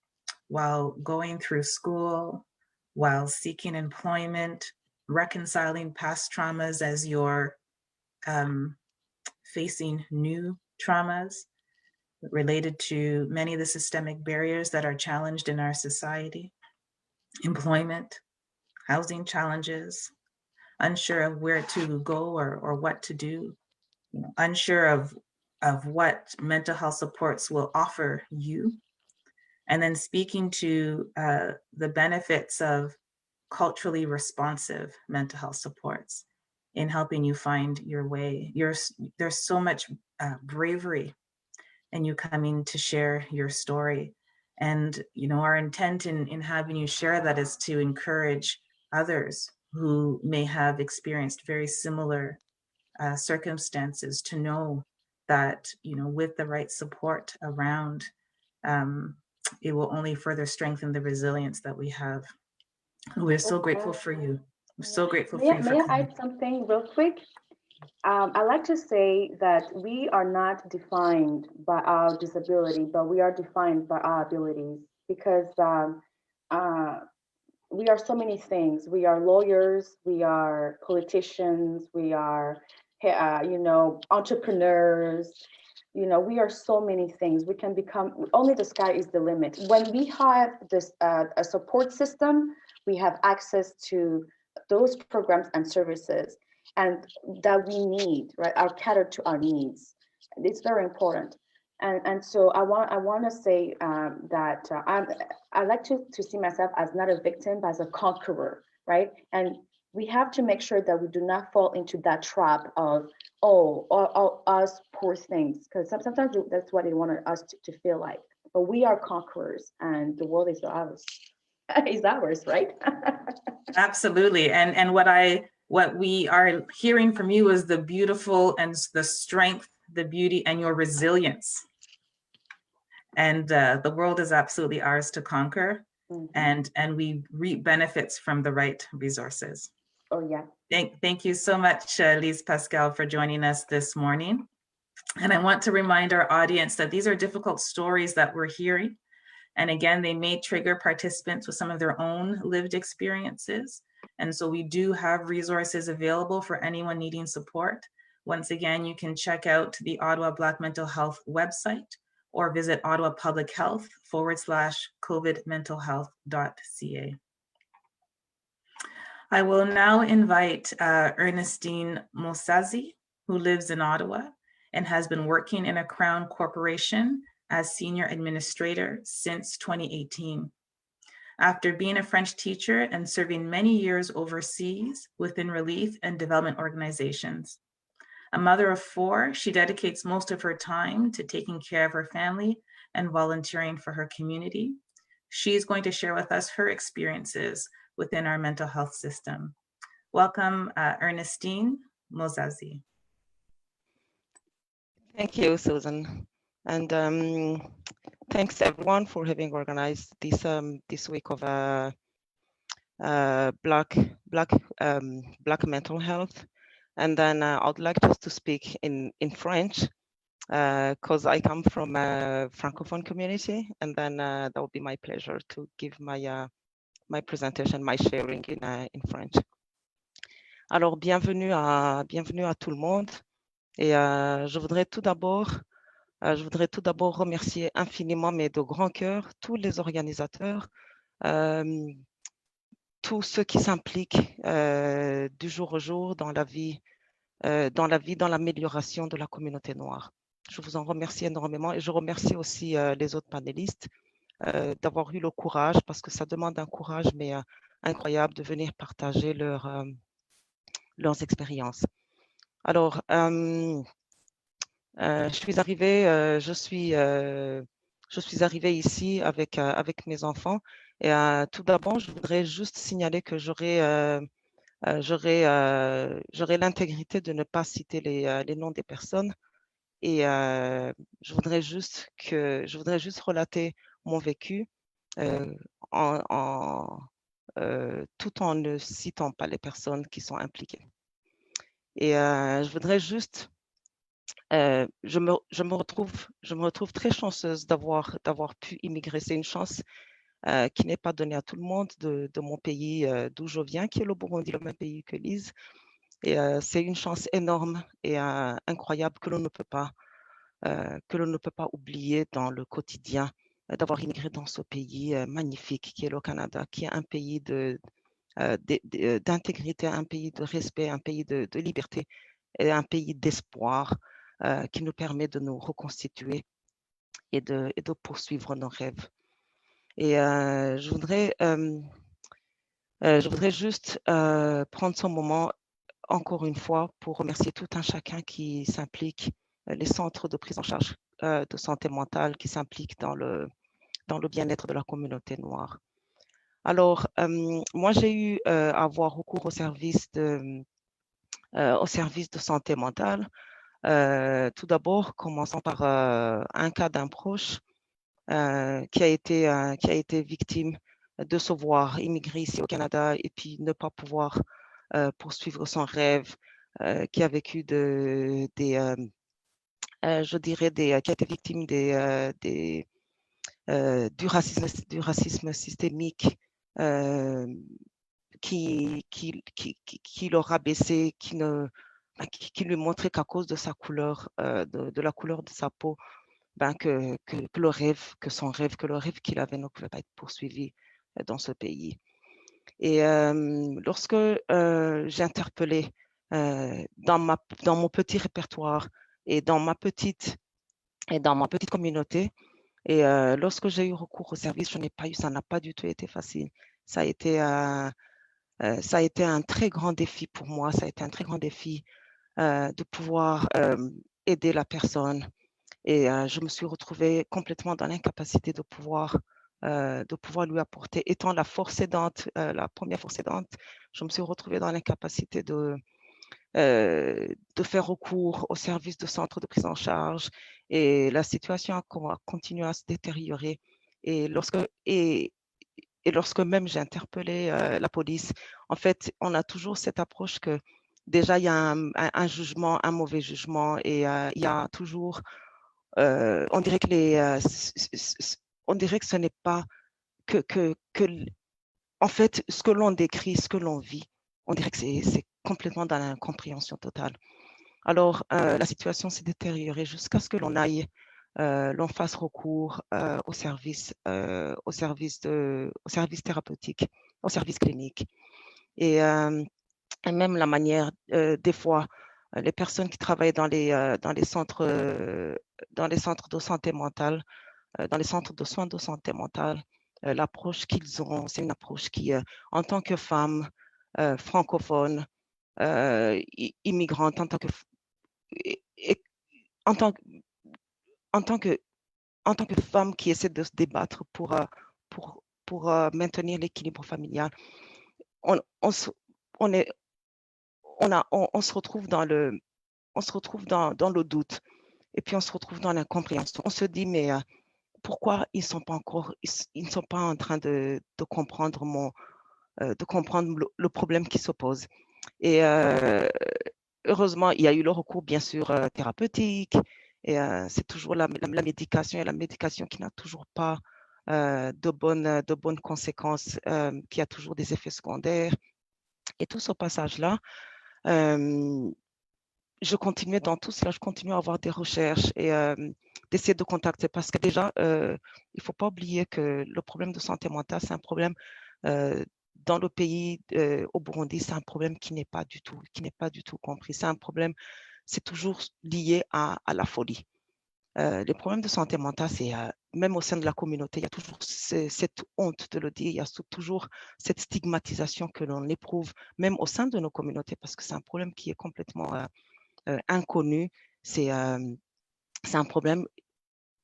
while going through school, while seeking employment, reconciling past traumas as you're facing new traumas related to many of the systemic barriers that are challenged in our society. Employment, housing challenges, unsure of where to go or what to do, unsure of what mental health supports will offer you, and then speaking to the benefits of culturally responsive mental health supports in helping you find your way. There's so much bravery in you coming to share your story. And, you know, our intent in having you share that is to encourage others who may have experienced very similar circumstances to know that, you know, with the right support around, it will only further strengthen the resilience that we have. We're so grateful for you. We're so grateful for you. May I add something real quick? I like to say that we are not defined by our disability, but we are defined by our abilities, because we are so many things. We are lawyers, we are politicians, we are, you know, entrepreneurs. You know, we are so many things. We can become, only the sky is the limit. When we have this a support system, we have access to those programs and services and that we need, right, are catered to our needs. It's very important. And so I want to say that I like to see myself as not a victim, but as a conqueror, right? And we have to make sure that we do not fall into that trap of, oh, us poor things, because sometimes that's what they want us to feel like. But we are conquerors, and the world is ours. Is ours, right? Absolutely. And what we are hearing from you is the beautiful and the strength, the beauty, and your resilience. And the world is absolutely ours to conquer. Mm-hmm. And we reap benefits from the right resources. Oh, yeah. Thank you so much, Lis Pascal, for joining us this morning. And I want to remind our audience that these are difficult stories that we're hearing. And again, they may trigger participants with some of their own lived experiences. And so we do have resources available for anyone needing support. Once again, you can check out the Ottawa Black Mental Health website or visit Ottawa Public Health /COVIDmentalhealth.ca. I will now invite Ernestine Mosazi, who lives in Ottawa and has been working in a Crown corporation as senior administrator since 2018. After being a French teacher and serving many years overseas within relief and development organizations. A mother of 4, she dedicates most of her time to taking care of her family and volunteering for her community. She's going to share with us her experiences within our mental health system. Welcome, Ernestine Mosazi. Thank you, Susan. And thanks everyone for having organized this week of Black mental health. And then I'd like just to speak in French because I come from a Francophone community, and then that will be my pleasure to give my my présentation, my sharing in French. Alors, bienvenue à tout le monde. Et je voudrais tout d'abord remercier infiniment, mais de grand cœur, tous les organisateurs, tous ceux qui s'impliquent du jour au jour dans dans l'amélioration de la communauté noire. Je vous en remercie énormément et je remercie aussi les autres panélistes d'avoir eu le courage, parce que ça demande un courage mais incroyable, de venir partager leurs expériences. Alors, je suis arrivée ici avec mes enfants, et tout d'abord, je voudrais juste signaler que j'aurai l'intégrité de ne pas citer les noms des personnes, et je voudrais juste relater mon vécu tout en ne citant pas les personnes qui sont impliquées. Et je voudrais juste je me retrouve très chanceuse d'avoir pu immigrer. C'est une chance qui n'est pas donnée à tout le monde de mon pays d'où je viens, qui est le Burundi, le même pays que Lise. Et c'est une chance énorme et incroyable que l'on ne peut pas oublier dans le quotidien, d'avoir immigré dans ce pays magnifique qui est le Canada, qui est un pays d'intégrité, un pays de respect, un pays de liberté et un pays d'espoir. Qui nous permet de nous reconstituer et de poursuivre nos rêves. Et je voudrais juste prendre ce moment encore une fois pour remercier tout un chacun qui s'implique, les centres de prise en charge de santé mentale qui s'impliquent dans le bien-être de la communauté noire. Alors, moi, j'ai eu à avoir recours au service de santé mentale. Tout d'abord, commençant par un cas d'un proche qui a été victime de se voir immigrer ici au Canada et puis ne pas pouvoir poursuivre son rêve, qui a vécu qui a été victime du racisme systémique qui l'aura baissé, qui lui montrait qu'à cause de sa couleur, de la couleur de sa peau, que le rêve qu'il avait ne pouvait pas être poursuivi dans ce pays. Et lorsque j'ai interpellé dans mon petit répertoire et dans ma petite communauté, et lorsque j'ai eu recours au service, ça n'a pas du tout été facile. Ça a été un très grand défi pour moi. Ça a été un très grand défi de pouvoir aider la personne. Et je me suis retrouvée complètement dans l'incapacité de pouvoir lui apporter. Étant la force aidante, la première force aidante, je me suis retrouvée dans l'incapacité de faire recours au service de centre de prise en charge. Et la situation a continué à se détériorer. Et lorsque même j'ai interpellé la police, en fait, on a toujours cette approche que déjà, il y a un jugement, un mauvais jugement, et il y a toujours, on dirait que ce n'est pas en fait, ce que l'on décrit, ce que l'on vit, on dirait que c'est complètement dans l'incompréhension totale. Alors, la situation s'est détériorée jusqu'à ce que l'on fasse recours au service thérapeutique, au service clinique. Et même la manière, des fois, les personnes qui travaillent dans les centres de santé mentale, dans les centres de soins de santé mentale, l'approche qu'ils ont, c'est une approche qui, en tant que femme francophone, immigrante, en tant que femme qui essaie de se débattre pour maintenir l'équilibre familial, on se retrouve dans le doute, et puis on se retrouve dans l'incompréhension. On se dit, mais pourquoi ils ne sont pas en train de comprendre le problème qui s'oppose. Et heureusement, il y a eu le recours, bien sûr, thérapeutique, et c'est toujours la médication, et la médication qui n'a toujours pas de bonnes conséquences, qui a toujours des effets secondaires. Et tout ce passage-là, je continuais dans tout cela, je continuais à avoir des recherches et d'essayer de contacter, parce que déjà, il ne faut pas oublier que le problème de santé mentale, c'est un problème dans le pays, au Burundi, c'est un problème qui n'est pas du tout compris. C'est un problème, c'est toujours lié à la folie. Les problèmes de santé mentale, c'est même au sein de la communauté, il y a toujours cette honte de le dire, il y a toujours cette stigmatisation que l'on éprouve, même au sein de nos communautés, parce que c'est un problème qui est complètement inconnu. C'est un problème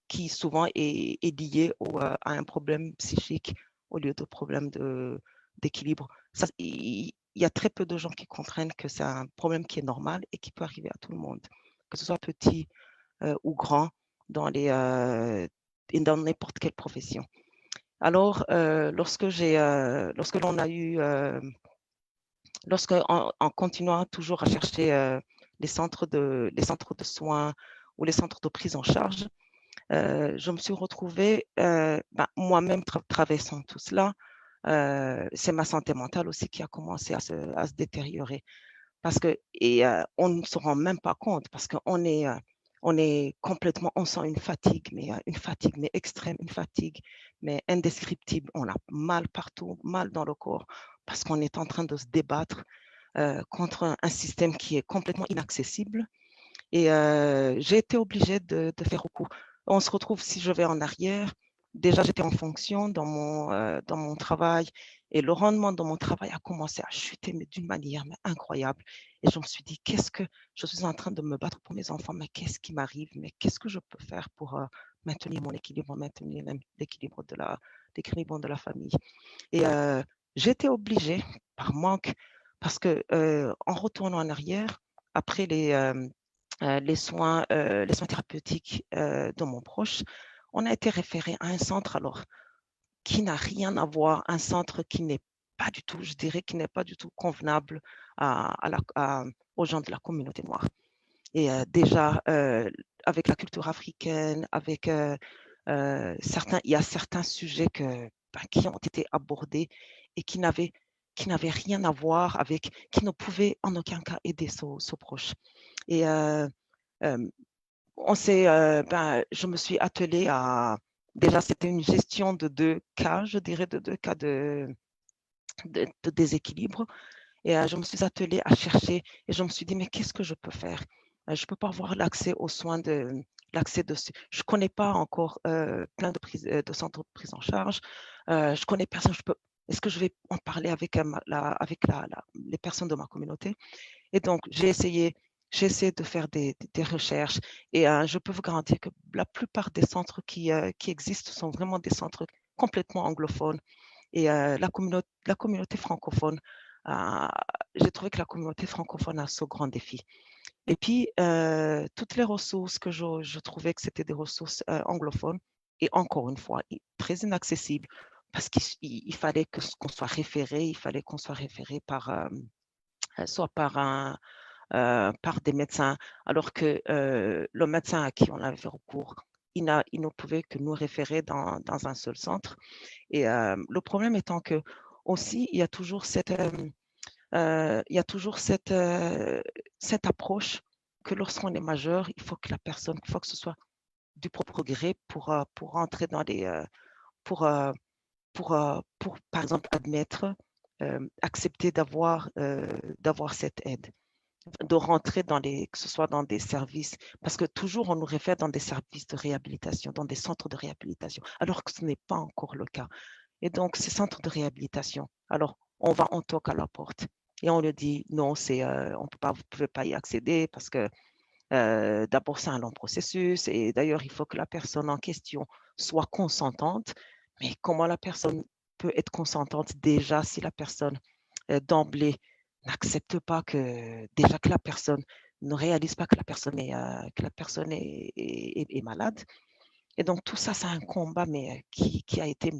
qui souvent est lié à un problème psychique au lieu de problème d'équilibre. Il y a très peu de gens qui comprennent que c'est un problème qui est normal et qui peut arriver à tout le monde, que ce soit petit ou grand, dans n'importe quelle profession. Alors, lorsque en continuant toujours à chercher les centres de soins ou les centres de prise en charge, je me suis retrouvée moi-même traversant tout cela. C'est ma santé mentale aussi qui a commencé à se détériorer, parce que on ne se rend même pas compte, parce qu'on est complètement, on sent une fatigue mais extrême, une fatigue mais indescriptible. On a mal partout, mal dans le corps, parce qu'on est en train de se débattre contre un système qui est complètement inaccessible. Et j'ai été obligée de faire recours. On se retrouve, si je vais en arrière, déjà j'étais en fonction dans mon travail, Et le rendement de mon travail a commencé à chuter, mais d'une manière incroyable. Et je me suis dit, qu'est-ce que je suis en train de me battre pour mes enfants, mais qu'est-ce qui m'arrive, mais qu'est-ce que je peux faire pour maintenir mon équilibre, maintenir l'équilibre de la famille. Et j'étais obligée, par manque, parce que en retournant en arrière, après les soins thérapeutiques de mon proche, on a été référé à un centre alors qui n'a rien à voir, un centre qui n'est pas du tout, je dirais, qui n'est pas du tout convenable aux gens de la communauté noire. Et déjà, avec la culture africaine, avec il y a certains sujets qui ont été abordés et qui n'avaient rien à voir avec, qui ne pouvaient en aucun cas aider ce proche. Et je me suis attelée à, déjà c'était une gestion de 2 cas, je dirais de 2 cas de déséquilibre. Et je me suis attelée à chercher et je me suis dit, mais qu'est-ce que je peux faire? Je ne peux pas avoir l'accès aux soins je ne connais pas encore plein de centres de prise en charge. Je connais personne. Est-ce que je vais en parler avec les personnes de ma communauté? Et donc, j'ai essayé de faire des recherches et je peux vous garantir que la plupart des centres qui existent sont vraiment des centres complètement anglophones. Et la communauté francophone, j'ai trouvé que la communauté francophone a ce grand défi. Et puis, toutes les ressources que je trouvais que c'était des ressources anglophones, et encore une fois, très inaccessibles, parce qu'il fallait qu'on soit référé, soit par des médecins, alors que le médecin à qui on avait recours, il ne pouvait que nous référer dans un seul centre. Et le problème étant que aussi, il y a toujours cette approche que lorsqu'on est majeur, il faut que ce soit du propre gré pour entrer dans pour par exemple admettre, accepter d'avoir cette aide, de rentrer que ce soit dans des services, parce que toujours on nous réfère dans des services de réhabilitation, dans des centres de réhabilitation, alors que ce n'est pas encore le cas. Et donc, ces centres de réhabilitation, alors on toque à la porte et on lui dit non, vous ne pouvez pas y accéder parce que d'abord, c'est un long processus et d'ailleurs, il faut que la personne en question soit consentante. Mais comment la personne peut être consentante déjà si la personne d'emblée n'accepte pas que la personne ne réalise pas que la personne est malade. Et donc, tout ça, c'est un combat mais, qui a été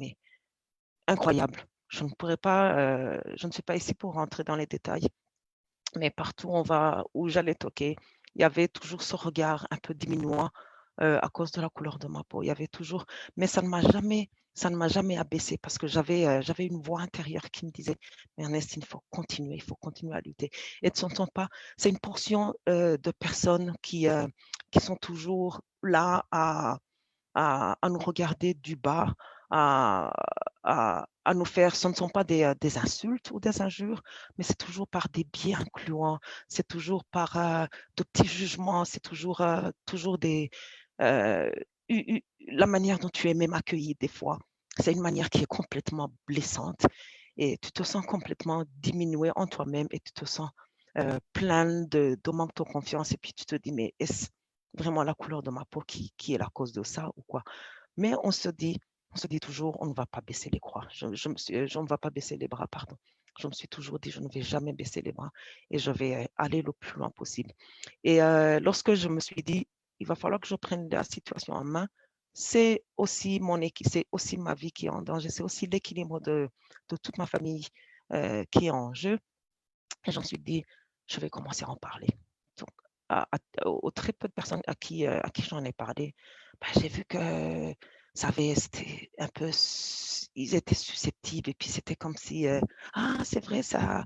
incroyable. Je ne suis pas ici pour rentrer dans les détails, mais partout où j'allais toquer, il y avait toujours ce regard un peu diminuant à cause de la couleur de ma peau. Il y avait toujours, mais ça ne m'a jamais abaissé parce que j'avais une voix intérieure qui me disait, mais Ernestine, il faut continuer à lutter. Et ne s'entend pas, c'est une portion de personnes qui sont toujours là à nous regarder du bas, à nous faire, ce ne sont pas des insultes ou des injures, mais c'est toujours par des biais incluants, c'est toujours par de petits jugements, c'est toujours la manière dont tu es même accueilli des fois. C'est une manière qui est complètement blessante et tu te sens complètement diminué en toi-même et tu te sens plein de manque de confiance et puis tu te dis, mais est-ce vraiment la couleur de ma peau qui est la cause de ça ou quoi? Mais on se dit toujours, on ne va pas baisser les bras. Je ne vais pas baisser les bras, pardon. Je me suis toujours dit, je ne vais jamais baisser les bras et je vais aller le plus loin possible. Et lorsque je me suis dit, il va falloir que je prenne la situation en main, c'est aussi c'est aussi ma vie qui est en danger, c'est aussi l'équilibre de toute ma famille qui est en jeu. Et j'en suis dit, je vais commencer à en parler. Donc, aux très peu de personnes à qui j'en ai parlé, j'ai vu que c'était un peu, ils étaient susceptibles et puis c'était comme si, ah, c'est vrai, ça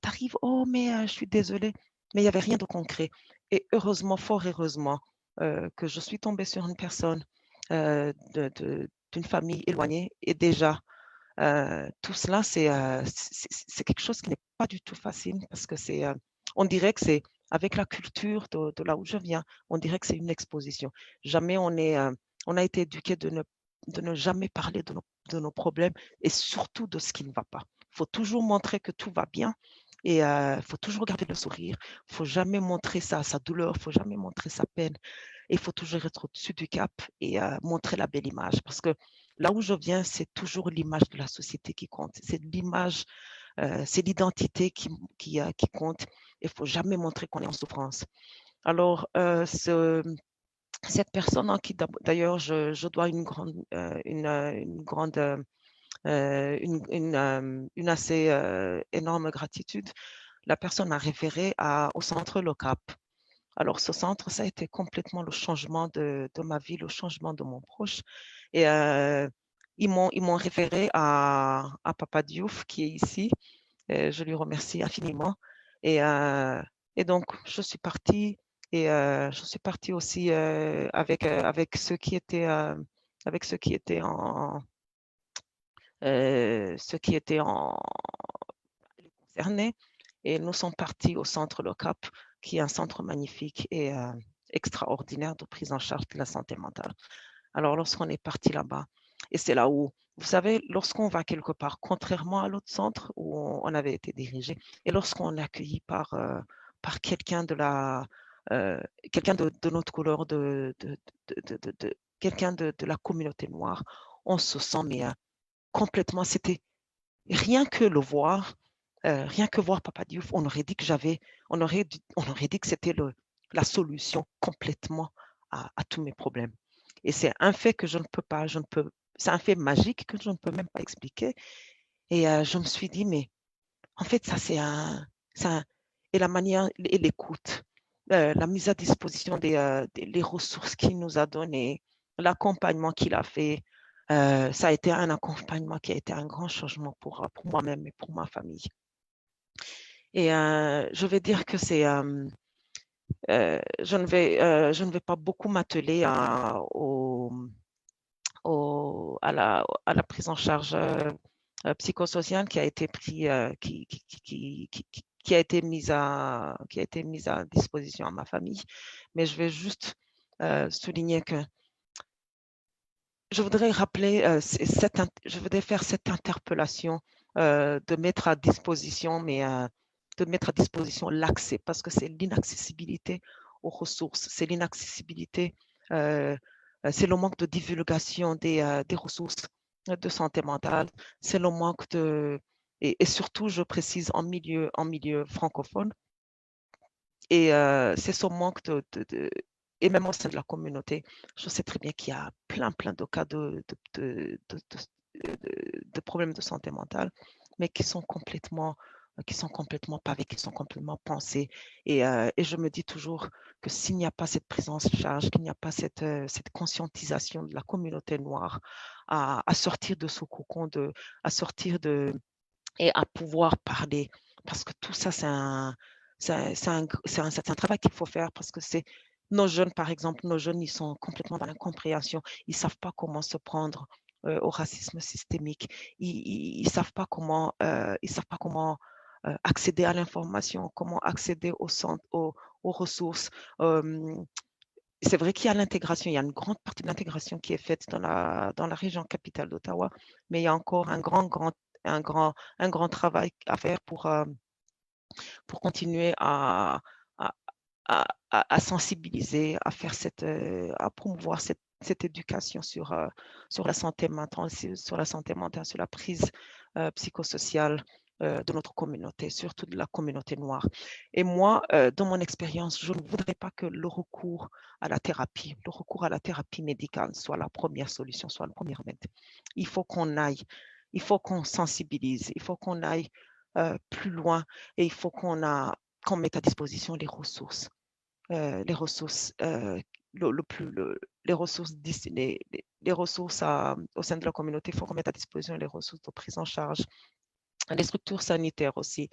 t'arrive, oh, mais je suis désolée. Mais il n'y avait rien de concret. Et heureusement, fort heureusement, que je suis tombée sur une personne d'une famille éloignée et déjà, tout cela, c'est quelque chose qui n'est pas du tout facile parce que on dirait que c'est avec la culture de là où je viens, on dirait que c'est une exposition. Jamais on a été éduqué de ne jamais parler de nos problèmes et surtout de ce qui ne va pas. Il faut toujours montrer que tout va bien et il faut toujours garder le sourire. Il ne faut jamais montrer sa douleur, il ne faut jamais montrer sa peine. Et il faut toujours être au-dessus du cap et montrer la belle image. Parce que là où je viens, c'est toujours l'image de la société qui compte. C'est l'image, c'est l'identité qui compte. Il ne faut jamais montrer qu'on est en souffrance. Alors, cette personne en qui, d'ailleurs, je dois une assez énorme gratitude, la personne m'a référé au centre Le Cap. Alors, ce centre, ça a été complètement le changement de ma vie, le changement de mon proche. Et ils m'ont référé à Papa Diouf, qui est ici. Et je lui remercie infiniment. Et donc, je suis partie. Et je suis partie aussi avec ceux qui étaient concernés. Et nous sommes partis au centre Le Cap, qui est un centre magnifique et extraordinaire de prise en charge de la santé mentale. Alors, lorsqu'on est parti là-bas, et c'est là où, vous savez, lorsqu'on va quelque part, contrairement à l'autre centre où on avait été dirigé, et lorsqu'on est accueilli par quelqu'un quelqu'un de notre couleur, quelqu'un de la communauté noire, on se sent complètement, c'était rien que le voir. Rien que voir Papa Diouf, on aurait dit que c'était la solution complètement à tous mes problèmes. Et c'est un fait que c'est un fait magique que je ne peux même pas expliquer. Et je me suis dit, mais en fait, ça et la manière et l'écoute, la mise à disposition des ressources qu'il nous a données, l'accompagnement qu'il a fait, ça a été un accompagnement qui a été un grand changement pour moi-même et pour ma famille. Et je vais dire que je ne vais pas beaucoup m'atteler à la prise en charge psychosociale qui a été qui a été mise à disposition à ma famille, mais je vais juste souligner que je voudrais rappeler je voudrais faire cette interpellation de mettre à disposition l'accès, parce que c'est l'inaccessibilité aux ressources, c'est l'inaccessibilité, c'est le manque de divulgation des ressources de santé mentale, c'est le manque et surtout, je précise, en milieu francophone, et c'est ce manque et même au sein de la communauté, je sais très bien qu'il y a plein de cas de problèmes de santé mentale, mais qui sont complètement pavés, qui sont complètement pensés. Et je me dis toujours que s'il n'y a pas cette prise en charge, qu'il n'y a pas cette conscientisation de la communauté noire à sortir de ce cocon, et à pouvoir parler, parce que tout ça, c'est un travail qu'il faut faire, parce que c'est nos jeunes, par exemple, ils sont complètement dans l'incompréhension. Ils ne savent pas comment se prendre au racisme systémique. Ils ne savent pas comment, accéder à l'information, comment accéder aux ressources. C'est vrai qu'il y a l'intégration, il y a une grande partie de l'intégration qui est faite dans la région capitale d'Ottawa, mais il y a encore un grand travail à faire pour continuer à sensibiliser, à promouvoir cette éducation sur la santé mentale, sur la prise psychosociale de notre communauté, surtout de la communauté noire. Et moi, dans mon expérience, je ne voudrais pas que le recours à la thérapie médicale soit la première solution, soit le premier remède. Il faut qu'on sensibilise, il faut qu'on aille plus loin, et il faut qu'on mette à disposition les ressources. Les ressources au sein de la communauté. Il faut qu'on mette à disposition les ressources de prise en charge, les structures sanitaires aussi,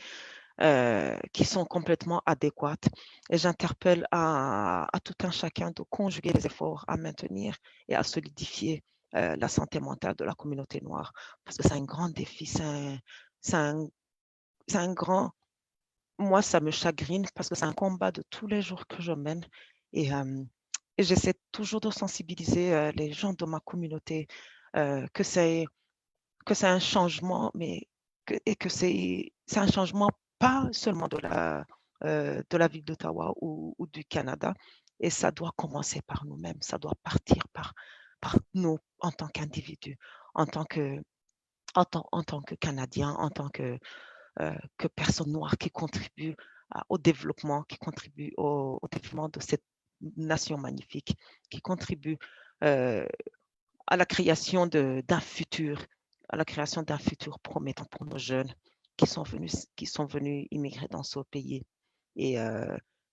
qui sont complètement adéquates. Et j'interpelle à tout un chacun de conjuguer les efforts à maintenir et à solidifier la santé mentale de la communauté noire, parce que c'est un grand défi, c'est un grand... Moi, ça me chagrine parce que c'est un combat de tous les jours que je mène, et j'essaie toujours de sensibiliser les gens de ma communauté que c'est que c'est un changement, et que c'est un changement pas seulement de la ville d'Ottawa ou du Canada, et ça doit commencer par nous-mêmes, ça doit partir par nous en tant qu'individus, en tant que Canadiens, en tant que personnes noires qui contribuent au développement, qui contribuent au développement de cette nation magnifique, qui contribuent à la création d'un futur, promettant pour nos jeunes qui sont venus immigrer dans ce pays et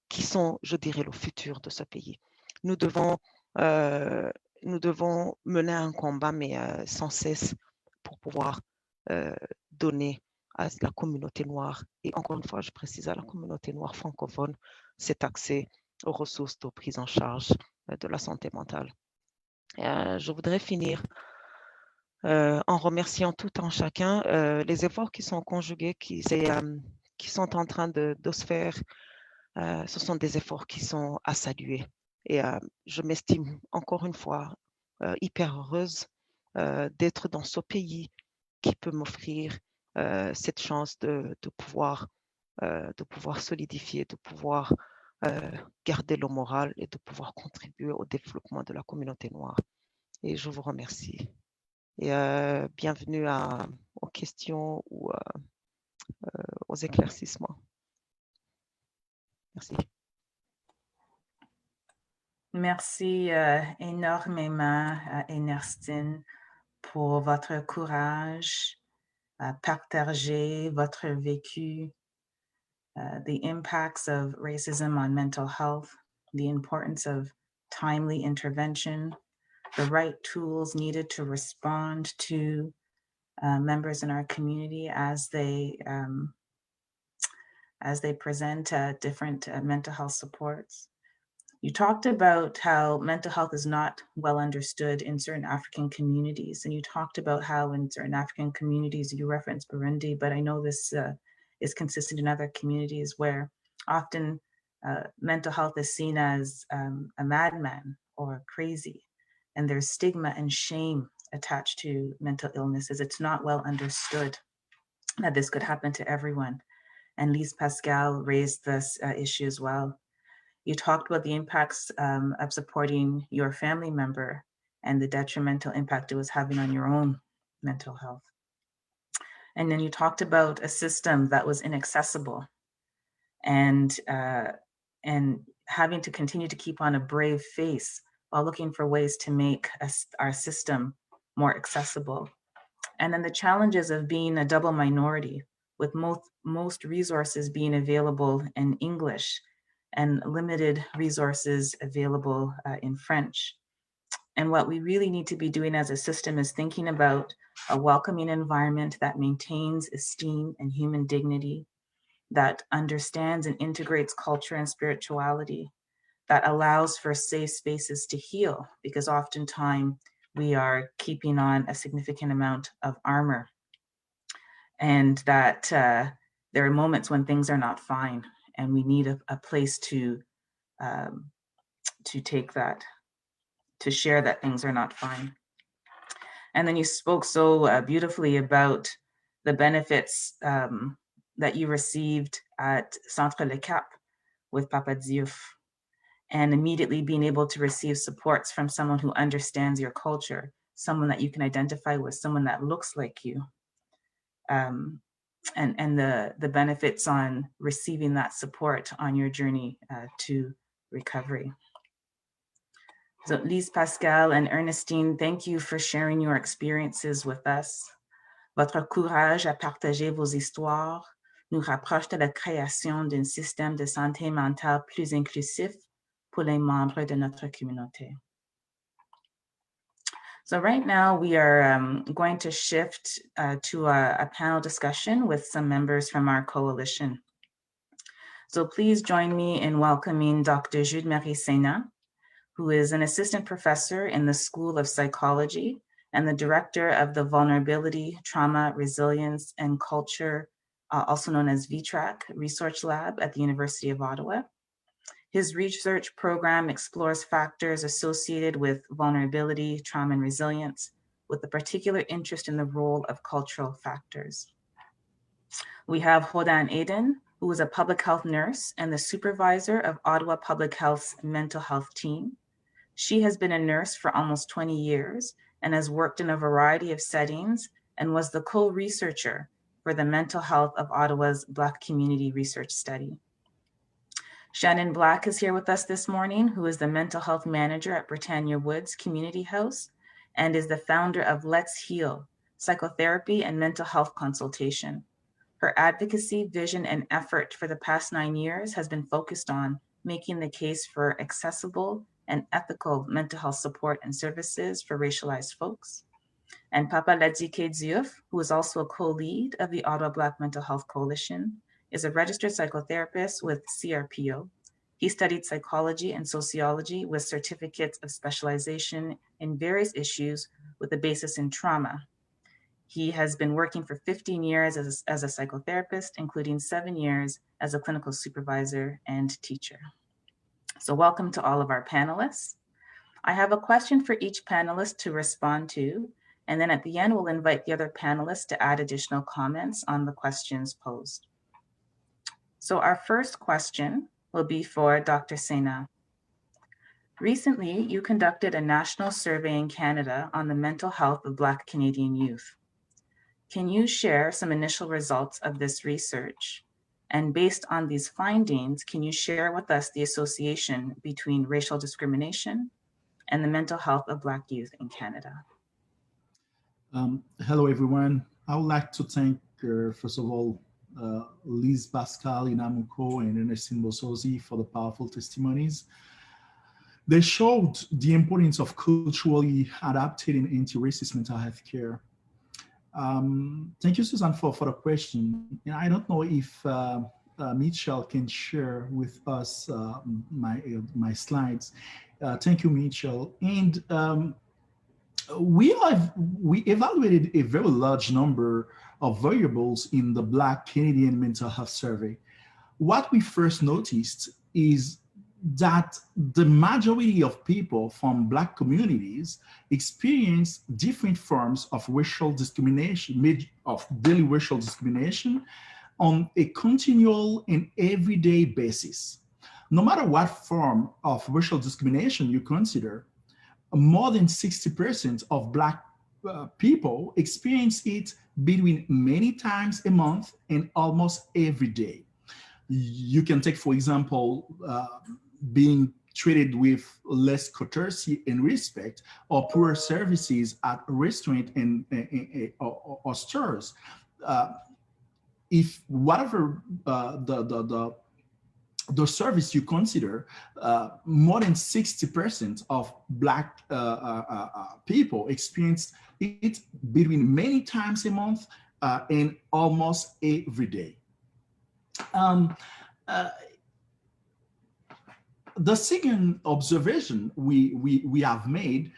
qui sont, je dirais, le futur de ce pays. Nous devons mener un combat, mais sans cesse, pour pouvoir donner à la communauté noire, et encore une fois, je précise à la communauté noire francophone, cet accès aux ressources de prise en charge de la santé mentale. Je voudrais finir en remerciant tout un chacun les efforts qui sont conjugués, qui sont en train de se faire. Ce sont des efforts qui sont à saluer. Et je m'estime encore une fois hyper heureuse d'être dans ce pays qui peut m'offrir cette chance de pouvoir solidifier, de pouvoir garder le moral et de pouvoir contribuer au développement de la communauté noire. Et je vous remercie. Et bienvenue aux questions ou aux éclaircissements. Merci. Merci énormément, Ernestine, pour votre courage à partager votre vécu, the impacts of racism on mental health, the importance of timely intervention, the right tools needed to respond to members in our community as they present different mental health supports. You talked about how mental health is not well understood in certain African communities, and you talked about how in certain African communities, you referenced Burundi, but I know this is consistent in other communities where often mental health is seen as a madman or crazy, and there's stigma and shame attached to mental illnesses. It's not well understood that this could happen to everyone. And Lis Pascal raised this issue as well. You talked about the impacts of supporting your family member and the detrimental impact it was having on your own mental health. And then you talked about a system that was inaccessible and having to continue to keep on a brave face while looking for ways to make our system more accessible. And then the challenges of being a double minority, with most resources being available in English and limited resources available in French. And what we really need to be doing as a system is thinking about a welcoming environment that maintains esteem and human dignity, that understands and integrates culture and spirituality, that allows for safe spaces to heal, because oftentimes we are keeping on a significant amount of armor, and that there are moments when things are not fine, and we need a place to take that, to share that things are not fine. And then you spoke so beautifully about the benefits that you received at Centre Le Cap with Papa Diouf, and immediately being able to receive supports from someone who understands your culture, someone that you can identify with, someone that looks like you. And the benefits on receiving that support on your journey to recovery. So Lis Pascal and Ernestine, thank you for sharing your experiences with us. Votre courage à partager vos histoires nous rapproche de la création d'un système de santé mentale plus inclusif pour les membres de notre communauté. So right now we are going to shift to a panel discussion with some members from our coalition. So please join me in welcoming Dr. Jude-Marie Sena, who is an assistant professor in the School of Psychology and the director of the Vulnerability, Trauma, Resilience, and Culture, also known as VTRAC, Research Lab at the University of Ottawa. His research program explores factors associated with vulnerability, trauma, and resilience with a particular interest in the role of cultural factors. We have Hodan Aden, who is a public health nurse and the supervisor of Ottawa Public Health's mental health team. She has been a nurse for almost 20 years and has worked in a variety of settings and was the co-researcher for the mental health of Ottawa's Black community research study. Shannon Black is here with us this morning, who is the mental health manager at Britannia Woods Community House and is the founder of Let's Heal, psychotherapy and mental health consultation. Her advocacy, vision, and effort for the past 9 years has been focused on making the case for accessible and ethical mental health support and services for racialized folks. And Papa Ladzike Diouf, who is also a co-lead of the Ottawa Black Mental Health Coalition, is a registered psychotherapist with CRPO. He studied psychology and sociology with certificates of specialization in various issues with a basis in trauma. He has been working for 15 years as a psychotherapist, including 7 years as a clinical supervisor and teacher. So welcome to all of our panelists. I have a question for each panelist to respond to, and then at the end, we'll invite the other panelists to add additional comments on the questions posed. So our first question will be for Dr. Sena. Recently, you conducted a national survey in Canada on the mental health of Black Canadian youth. Can you share some initial results of this research? And based on these findings, can you share with us the association between racial discrimination and the mental health of Black youth in Canada? Hello, everyone. I would like to thank, first of all, Lis Pascal Inamuku and Ernestine Bosozi for the powerful testimonies. They showed the importance of culturally adapted and anti-racist mental health care. Thank you, Susan, for the question. And I don't know if Mitchell can share with us my slides. Thank you, Mitchell. And we evaluated a very large number of variables in the Black Canadian Mental Health Survey. What we first noticed is that the majority of people from Black communities experience different forms of racial discrimination, of daily racial discrimination on a continual and everyday basis. No matter what form of racial discrimination you consider, more than 60% of Black people experience it between many times a month and almost every day. You can take, for example, being treated with less courtesy and respect, or poor services at restaurants or stores. If whatever the service you consider, more than 60% of Black people experience it between many times a month and almost every day. The second observation we have made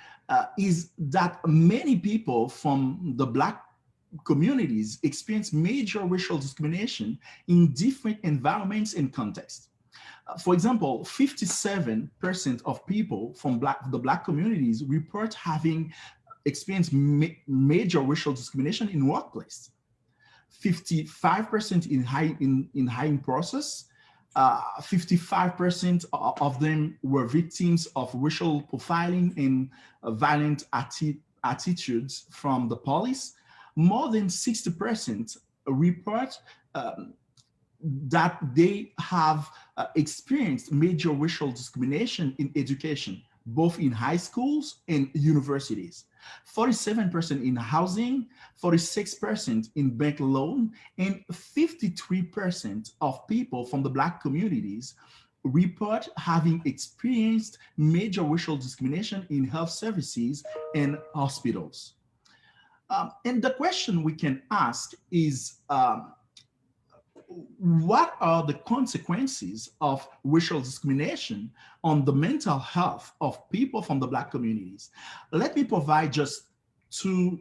is that many people from the Black communities experience major racial discrimination in different environments and contexts. For example, 57% of people from the Black communities report having experienced major racial discrimination in workplace. 55% in hiring process. 55% of them were victims of racial profiling and violent attitudes from the police. More than 60% report that they have experienced major racial discrimination in education, both in high schools and universities. 47% in housing, 46% in bank loan, and 53% of people from the Black communities report having experienced major racial discrimination in health services and hospitals. And the question we can ask is, what are the consequences of racial discrimination on the mental health of people from the Black communities? Let me provide just 2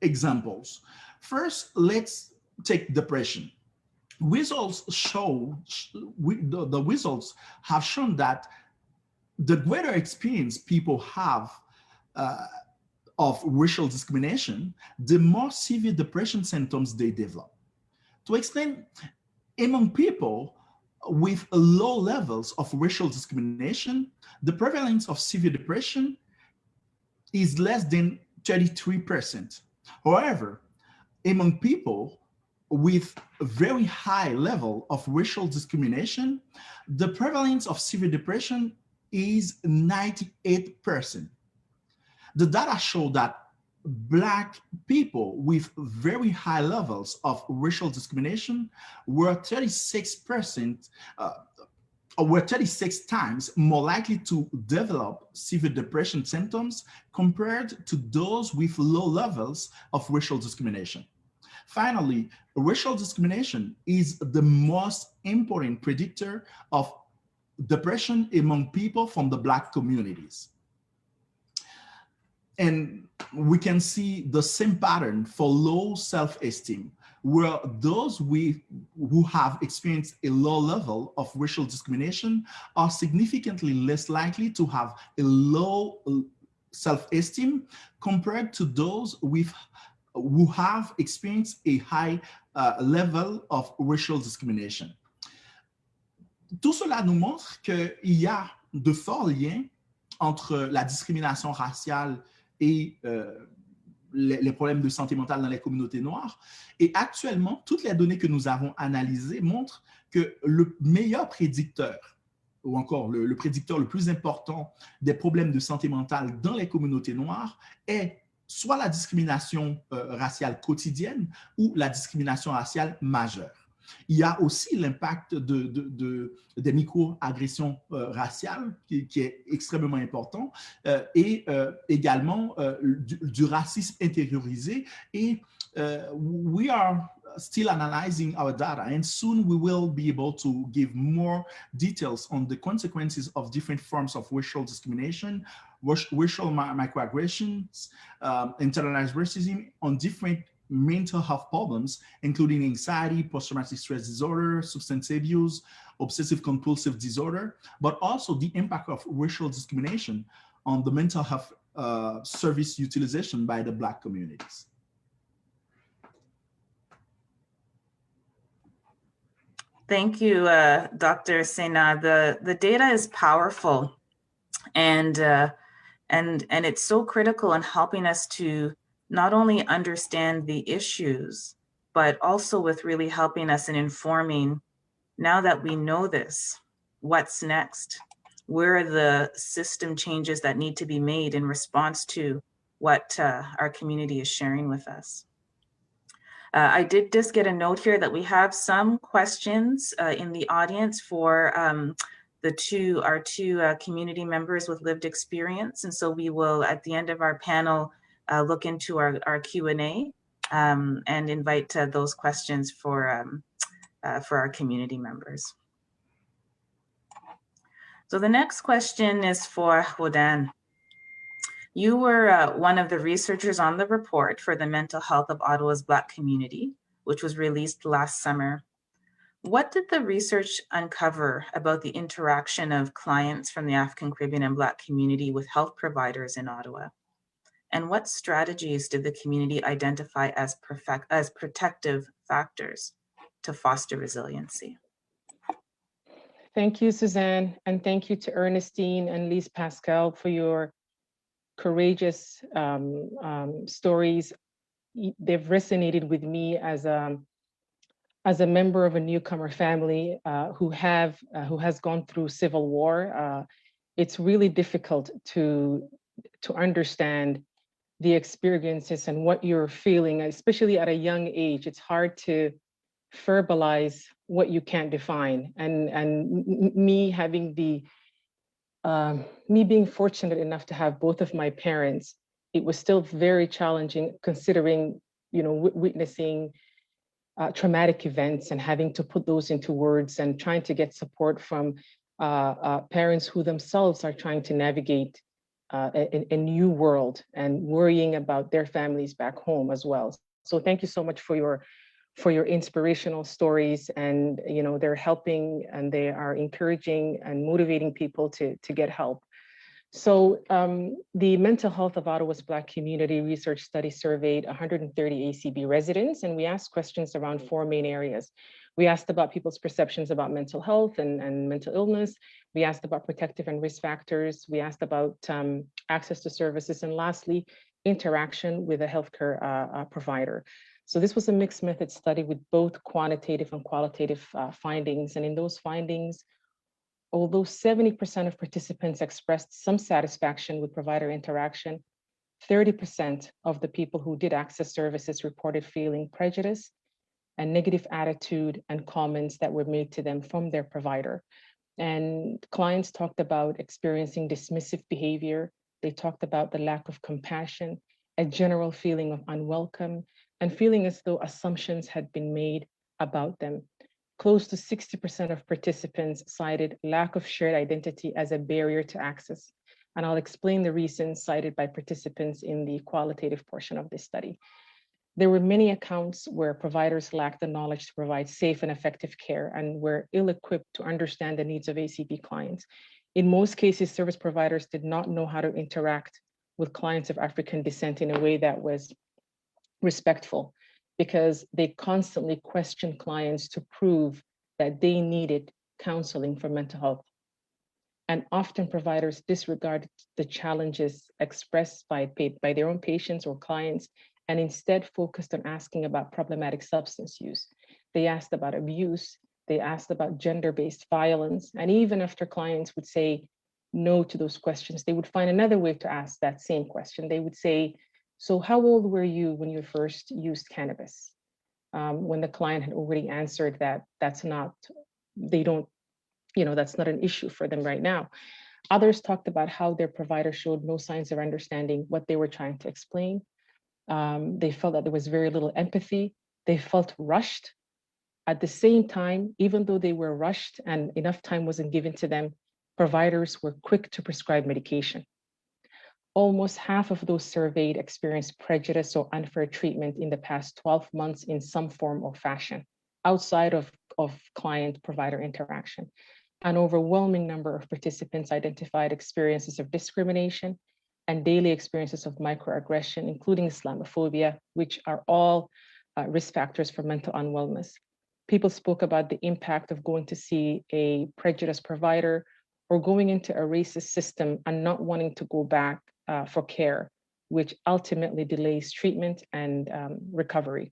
examples. First, let's take depression. Results show, the results have shown that the greater experience people have of racial discrimination, the more severe depression symptoms they develop. To explain, among people with low levels of racial discrimination, the prevalence of severe depression is less than 33%. However, among people with a very high level of racial discrimination, the prevalence of severe depression is 98%. The data show that Black people with very high levels of racial discrimination were 36%, were 36 times more likely to develop severe depression symptoms compared to those with low levels of racial discrimination. Finally, racial discrimination is the most important predictor of depression among people from the Black communities. And we can see the same pattern for low self-esteem, where those who have experienced a low level of racial discrimination are significantly less likely to have a low self-esteem compared to those who have experienced a high level of racial discrimination. Tout cela nous montre qu'il y a de forts liens entre la discrimination raciale et les problèmes de santé mentale dans les communautés noires. Et actuellement, toutes les données que nous avons analysées montrent que le meilleur prédicteur, ou encore le prédicteur le plus important des problèmes de santé mentale dans les communautés noires est soit la discrimination raciale quotidienne ou la discrimination raciale majeure. Il y a aussi l'impact des micro-agressions raciales qui est extrêmement important et également du racisme intériorisé. Et we are still analyzing our data, and soon we will be able to give more details on the consequences of different forms of racial discrimination, racial microaggressions, internalized racism on different mental health problems, including anxiety, post-traumatic stress disorder, substance abuse, obsessive compulsive disorder, but also the impact of racial discrimination on the mental health service utilization by the Black communities. Thank you, Dr. Sena. The data is powerful, and it's so critical in helping us to not only understand the issues, but also with really helping us in informing, now that we know this, what's next? Where are the system changes that need to be made in response to what our community is sharing with us? I did just get a note here that we have some questions in the audience for our two community members with lived experience. And so we will, at the end of our panel, look into our Q&A and invite those questions for our community members. So the next question is for Rodan. You were one of the researchers on the report for the mental health of Ottawa's Black community, which was released last summer. What did the research uncover about the interaction of clients from the African Caribbean and Black community with health providers in Ottawa? And what strategies did the community identify as protective factors to foster resiliency? Thank you, Suzanne, and thank you to Ernestine and Lis Pascal for your courageous stories. They've resonated with me as a member of a newcomer family who has gone through civil war. It's really difficult to understand the experiences and what you're feeling, especially at a young age. It's hard to verbalize what you can't define. And me having me being fortunate enough to have both of my parents, it was still very challenging considering, witnessing traumatic events and having to put those into words and trying to get support from parents who themselves are trying to navigate a new world and worrying about their families back home as well. So thank you so much for your inspirational stories, and they're helping and they are encouraging and motivating people to get help. So the mental health of Ottawa's Black community research study surveyed 130 ACB residents, and we asked questions around 4 main areas. We asked about people's perceptions about mental health and mental illness. We asked about protective and risk factors. We asked about access to services. And lastly, interaction with a healthcare provider. So this was a mixed method study with both quantitative and qualitative findings. And in those findings, although 70% of participants expressed some satisfaction with provider interaction, 30% of the people who did access services reported feeling prejudice and negative attitude and comments that were made to them from their provider. And clients talked about experiencing dismissive behavior. They talked about the lack of compassion, a general feeling of unwelcome, and feeling as though assumptions had been made about them. Close to 60% of participants cited lack of shared identity as a barrier to access. And I'll explain the reasons cited by participants in the qualitative portion of this study. There were many accounts where providers lacked the knowledge to provide safe and effective care and were ill-equipped to understand the needs of ACB clients. In most cases, service providers did not know how to interact with clients of African descent in a way that was respectful, because they constantly questioned clients to prove that they needed counseling for mental health. And often providers disregarded the challenges expressed by their own patients or clients, and instead focused on asking about problematic substance use. They asked about abuse, they asked about gender-based violence, and even after clients would say no to those questions, they would find another way to ask that same question. They would say, so how old were you when you first used cannabis? When the client had already answered that that's not an issue for them right now. Others talked about how their provider showed no signs of understanding what they were trying to explain. They felt that there was very little empathy. They felt rushed. At the same time, even though they were rushed and enough time wasn't given to them, providers were quick to prescribe medication. Almost half of those surveyed experienced prejudice or unfair treatment in the past 12 months in some form or fashion, outside of client-provider interaction. An overwhelming number of participants identified experiences of discrimination and daily experiences of microaggression, including Islamophobia, which are all risk factors for mental unwellness. People spoke about the impact of going to see a prejudiced provider or going into a racist system and not wanting to go back for care, which ultimately delays treatment and recovery.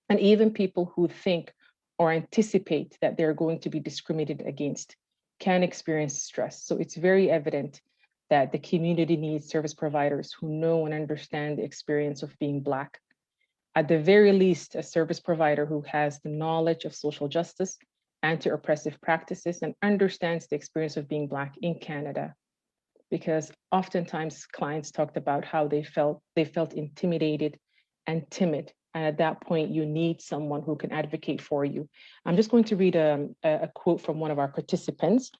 And even people who think or anticipate that they're going to be discriminated against can experience stress. So it's very evident that the community needs service providers who know and understand the experience of being Black. At the very least, a service provider who has the knowledge of social justice, anti-oppressive practices, and understands the experience of being Black in Canada. Because oftentimes clients talked about how they felt intimidated and timid. And at that point, you need someone who can advocate for you. I'm just going to read a quote from one of our participants.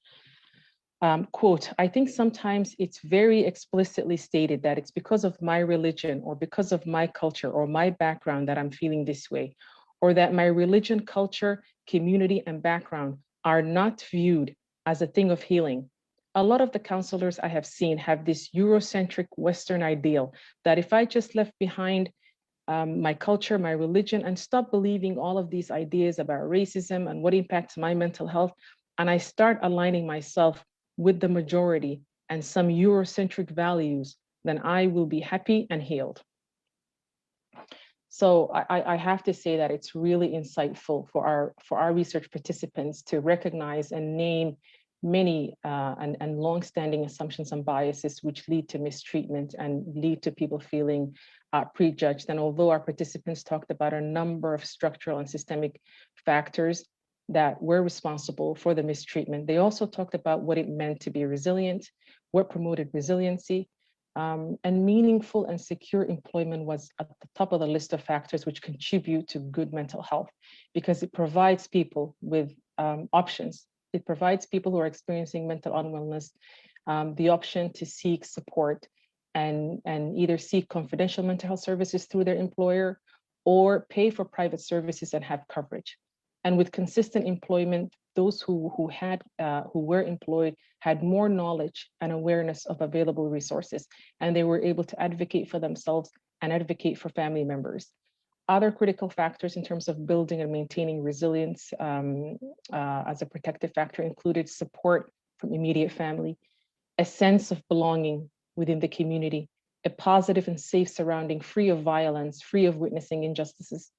Quote, I think sometimes it's very explicitly stated that it's because of my religion or because of my culture or my background that I'm feeling this way, or that my religion, culture, community, and background are not viewed as a thing of healing. A lot of the counselors I have seen have this Eurocentric Western ideal that if I just left behind my culture, my religion, and stop believing all of these ideas about racism and what impacts my mental health, and I start aligning myself with the majority and some Eurocentric values, then I will be happy and healed. So I have to say that it's really insightful for our research participants to recognize and name many and long-standing assumptions and biases which lead to mistreatment and lead to people feeling prejudged. And although our participants talked about a number of structural and systemic factors that were responsible for the mistreatment, they also talked about what it meant to be resilient, what promoted resiliency, and meaningful and secure employment was at the top of the list of factors which contribute to good mental health, because it provides people with options. It provides people who are experiencing mental unwellness the option to seek support and either seek confidential mental health services through their employer or pay for private services and have coverage. And with consistent employment, those who were employed had more knowledge and awareness of available resources, and they were able to advocate for themselves and advocate for family members. Other critical factors in terms of building and maintaining resilience as a protective factor included support from immediate family, a sense of belonging within the community, a positive and safe surrounding free of violence, free of witnessing injustices,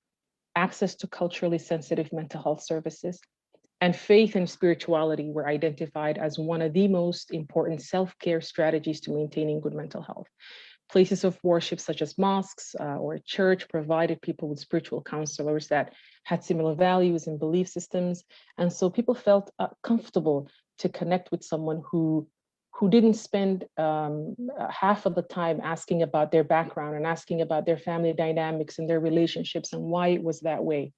access to culturally sensitive mental health services, and faith and spirituality were identified as one of the most important self-care strategies to maintaining good mental health. Places of worship such as mosques or a church provided people with spiritual counselors that had similar values and belief systems. And so people felt comfortable to connect with someone who didn't spend half of the time asking about their background and asking about their family dynamics and their relationships and why it was that way.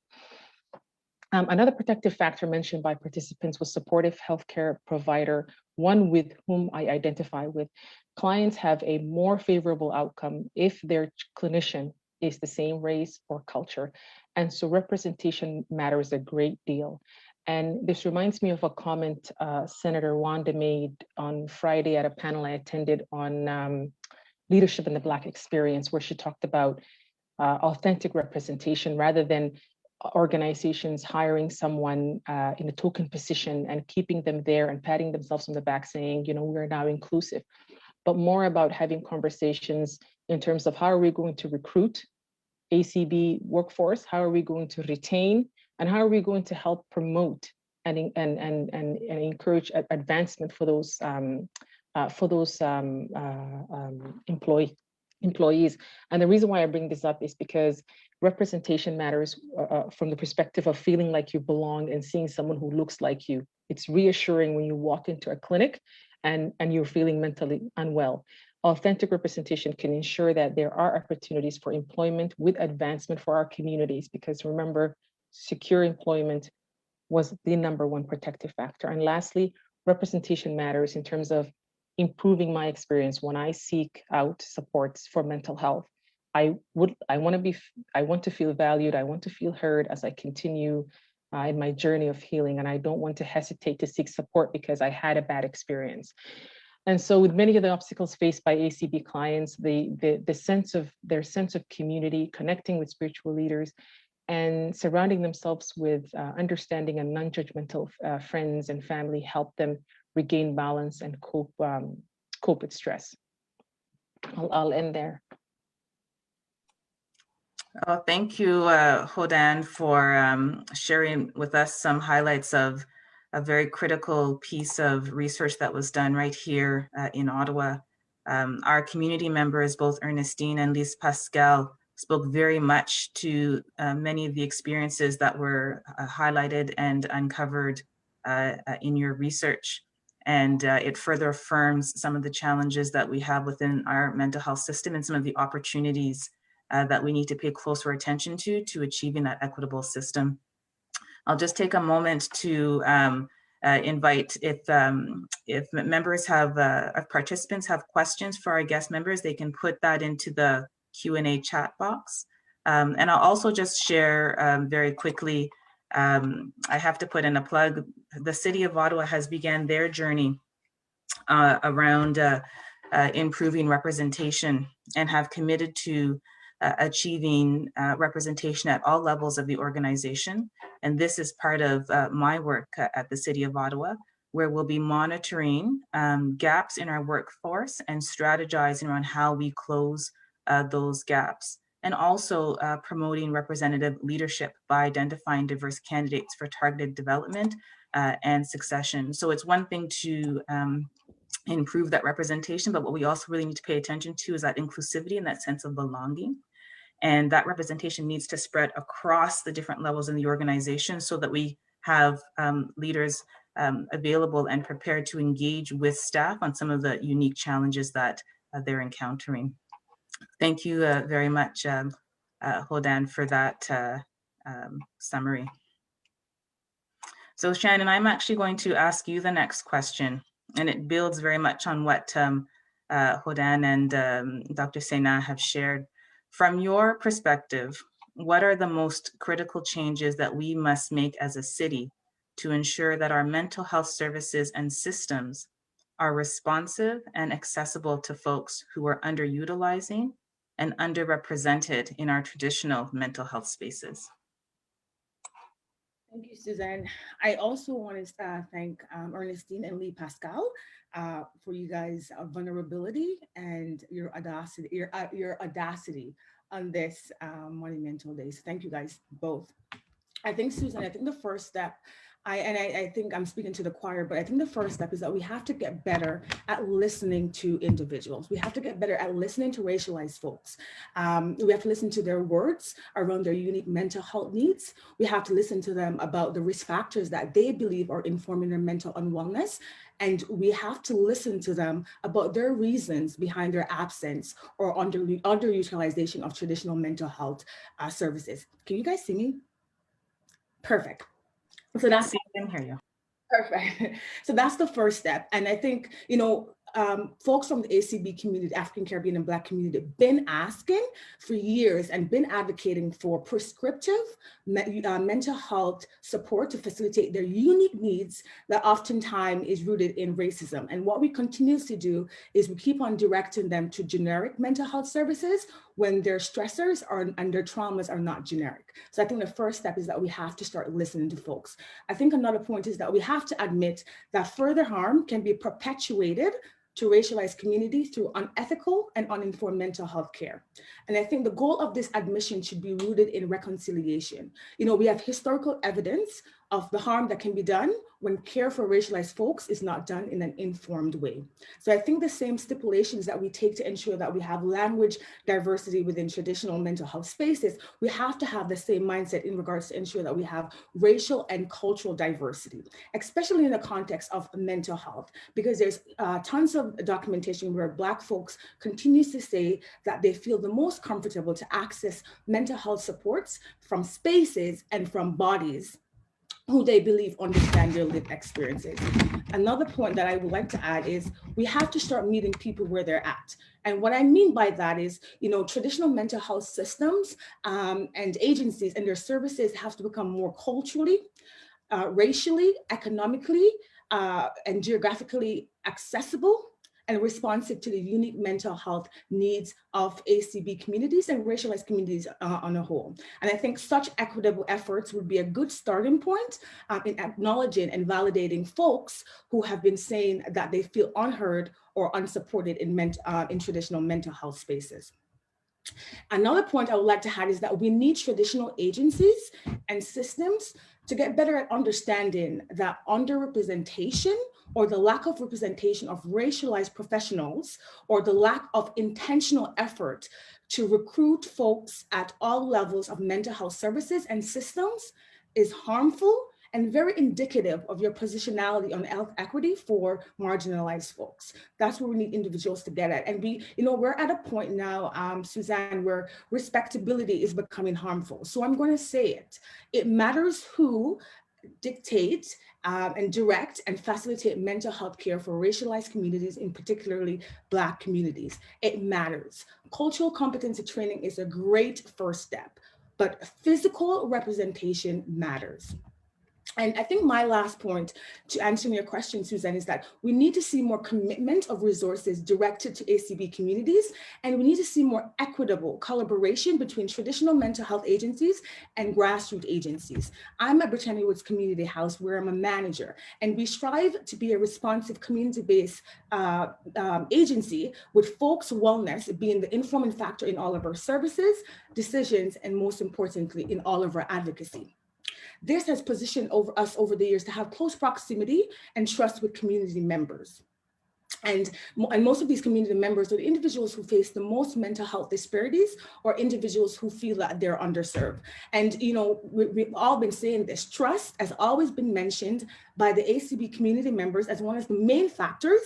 Another protective factor mentioned by participants was supportive healthcare provider, one with whom I identify with. Clients have a more favorable outcome if their clinician is the same race or culture. And so representation matters a great deal. And this reminds me of a comment Senator Wanda made on Friday at a panel I attended on leadership in the Black experience, where she talked about authentic representation rather than organizations hiring someone in a token position and keeping them there and patting themselves on the back saying, you know, we're now inclusive, but more about having conversations in terms of how are we going to recruit ACB workforce, how are we going to retain, and how are we going to help promote and encourage advancement for those employees. And the reason why I bring this up is because representation matters from the perspective of feeling like you belong and seeing someone who looks like you. It's reassuring when you walk into a clinic and you're feeling mentally unwell. Authentic representation can ensure that there are opportunities for employment with advancement for our communities, because remember, secure employment was the number1 protective factor. And lastly, representation matters in terms of improving my experience when I seek out supports for mental health. I want to feel valued. I want to feel heard as I continue in my journey of healing, and I don't want to hesitate to seek support because I had a bad experience. And so with many of the obstacles faced by ACB clients, their sense of community, connecting with spiritual leaders, and surrounding themselves with understanding and non-judgmental friends and family help them regain balance and cope with stress. I'll end there. Oh, thank you, Hodan, for sharing with us some highlights of a very critical piece of research that was done right here in Ottawa. Our community members, both Ernestine and Lis Pascal, spoke very much to many of the experiences that were highlighted and uncovered in your research. And it further affirms some of the challenges that we have within our mental health system and some of the opportunities that we need to pay closer attention to achieving that equitable system. I'll just take a moment to invite if members have, if participants have questions for our guest members, they can put that into the Q&A chat box. And I'll also just share very quickly, I have to put in a plug. The City of Ottawa has began their journey around improving representation and have committed to achieving representation at all levels of the organization. And this is part of my work at the City of Ottawa, where we'll be monitoring gaps in our workforce and strategizing around how we close those gaps, and also promoting representative leadership by identifying diverse candidates for targeted development and succession. So it's one thing to improve that representation, but what we also really need to pay attention to is that inclusivity and that sense of belonging. And that representation needs to spread across the different levels in the organization so that we have leaders available and prepared to engage with staff on some of the unique challenges that they're encountering. Thank you very much, Hodan, for that summary. So Shannon, I'm actually going to ask you the next question, and it builds very much on what Hodan and Dr. Sena have shared. From your perspective, what are the most critical changes that we must make as a city to ensure that our mental health services and systems are responsive and accessible to folks who are underutilizing and underrepresented in our traditional mental health spaces? Thank you, Suzanne. I also want to thank Ernestine and Lis Pascal for you guys' vulnerability and your audacity on this monumental day. So thank you guys both. I think, Suzanne, I think the first step, I think I'm speaking to the choir, but I think the first step is that we have to get better at listening to individuals. We have to get better at listening to racialized folks. We have to listen to their words around their unique mental health needs. We have to listen to them about the risk factors that they believe are informing their mental unwellness. And we have to listen to them about their reasons behind their absence or underutilization of traditional mental health services. Can you guys see me? Perfect. So that's hear you. Perfect. So that's the first step. And I think, you know, folks from the ACB community, African Caribbean and Black community, been asking for years and been advocating for prescriptive mental health support to facilitate their unique needs that oftentimes is rooted in racism. And what we continue to do is we keep on directing them to generic mental health services when their stressors and their traumas are not generic. So I think the first step is that we have to start listening to folks. I think another point is that we have to admit that further harm can be perpetuated to racialized communities through unethical and uninformed mental health care. And I think the goal of this admission should be rooted in reconciliation. You know, we have historical evidence of the harm that can be done when care for racialized folks is not done in an informed way. So I think the same stipulations that we take to ensure that we have language diversity within traditional mental health spaces, we have to have the same mindset in regards to ensure that we have racial and cultural diversity, especially in the context of mental health, because there's tons of documentation where Black folks continues to say that they feel the most comfortable to access mental health supports from spaces and from bodies who they believe understand their lived experiences. Another point that I would like to add is we have to start meeting people where they're at. And what I mean by that is, you know, traditional mental health systems and agencies and their services have to become more culturally, racially, economically, and geographically accessible and responsive to the unique mental health needs of ACB communities and racialized communities on a whole. And I think such equitable efforts would be a good starting point in acknowledging and validating folks who have been saying that they feel unheard or unsupported in traditional mental health spaces. Another point I would like to add is that we need traditional agencies and systems to get better at understanding that underrepresentation or the lack of representation of racialized professionals or the lack of intentional effort to recruit folks at all levels of mental health services and systems is harmful and very indicative of your positionality on health equity for marginalized folks. That's where we need individuals to get at. And we're at a point now, Suzanne, where respectability is becoming harmful. So I'm going to say it. It matters who dictate and direct and facilitate mental health care for racialized communities, in particularly Black communities. It matters. Cultural competency training is a great first step, but physical representation matters. And I think my last point to answering your question, Suzanne, is that we need to see more commitment of resources directed to ACB communities, and we need to see more equitable collaboration between traditional mental health agencies and grassroots agencies. I'm at Britannia Woods Community House, where I'm a manager, and we strive to be a responsive community-based agency with folks' wellness being the informing factor in all of our services, decisions, and most importantly, in all of our advocacy. This has positioned us over the years to have close proximity and trust with community members. And most of these community members are the individuals who face the most mental health disparities or individuals who feel that they're underserved. And, we've all been saying this. Trust has always been mentioned by the ACB community members as one of the main factors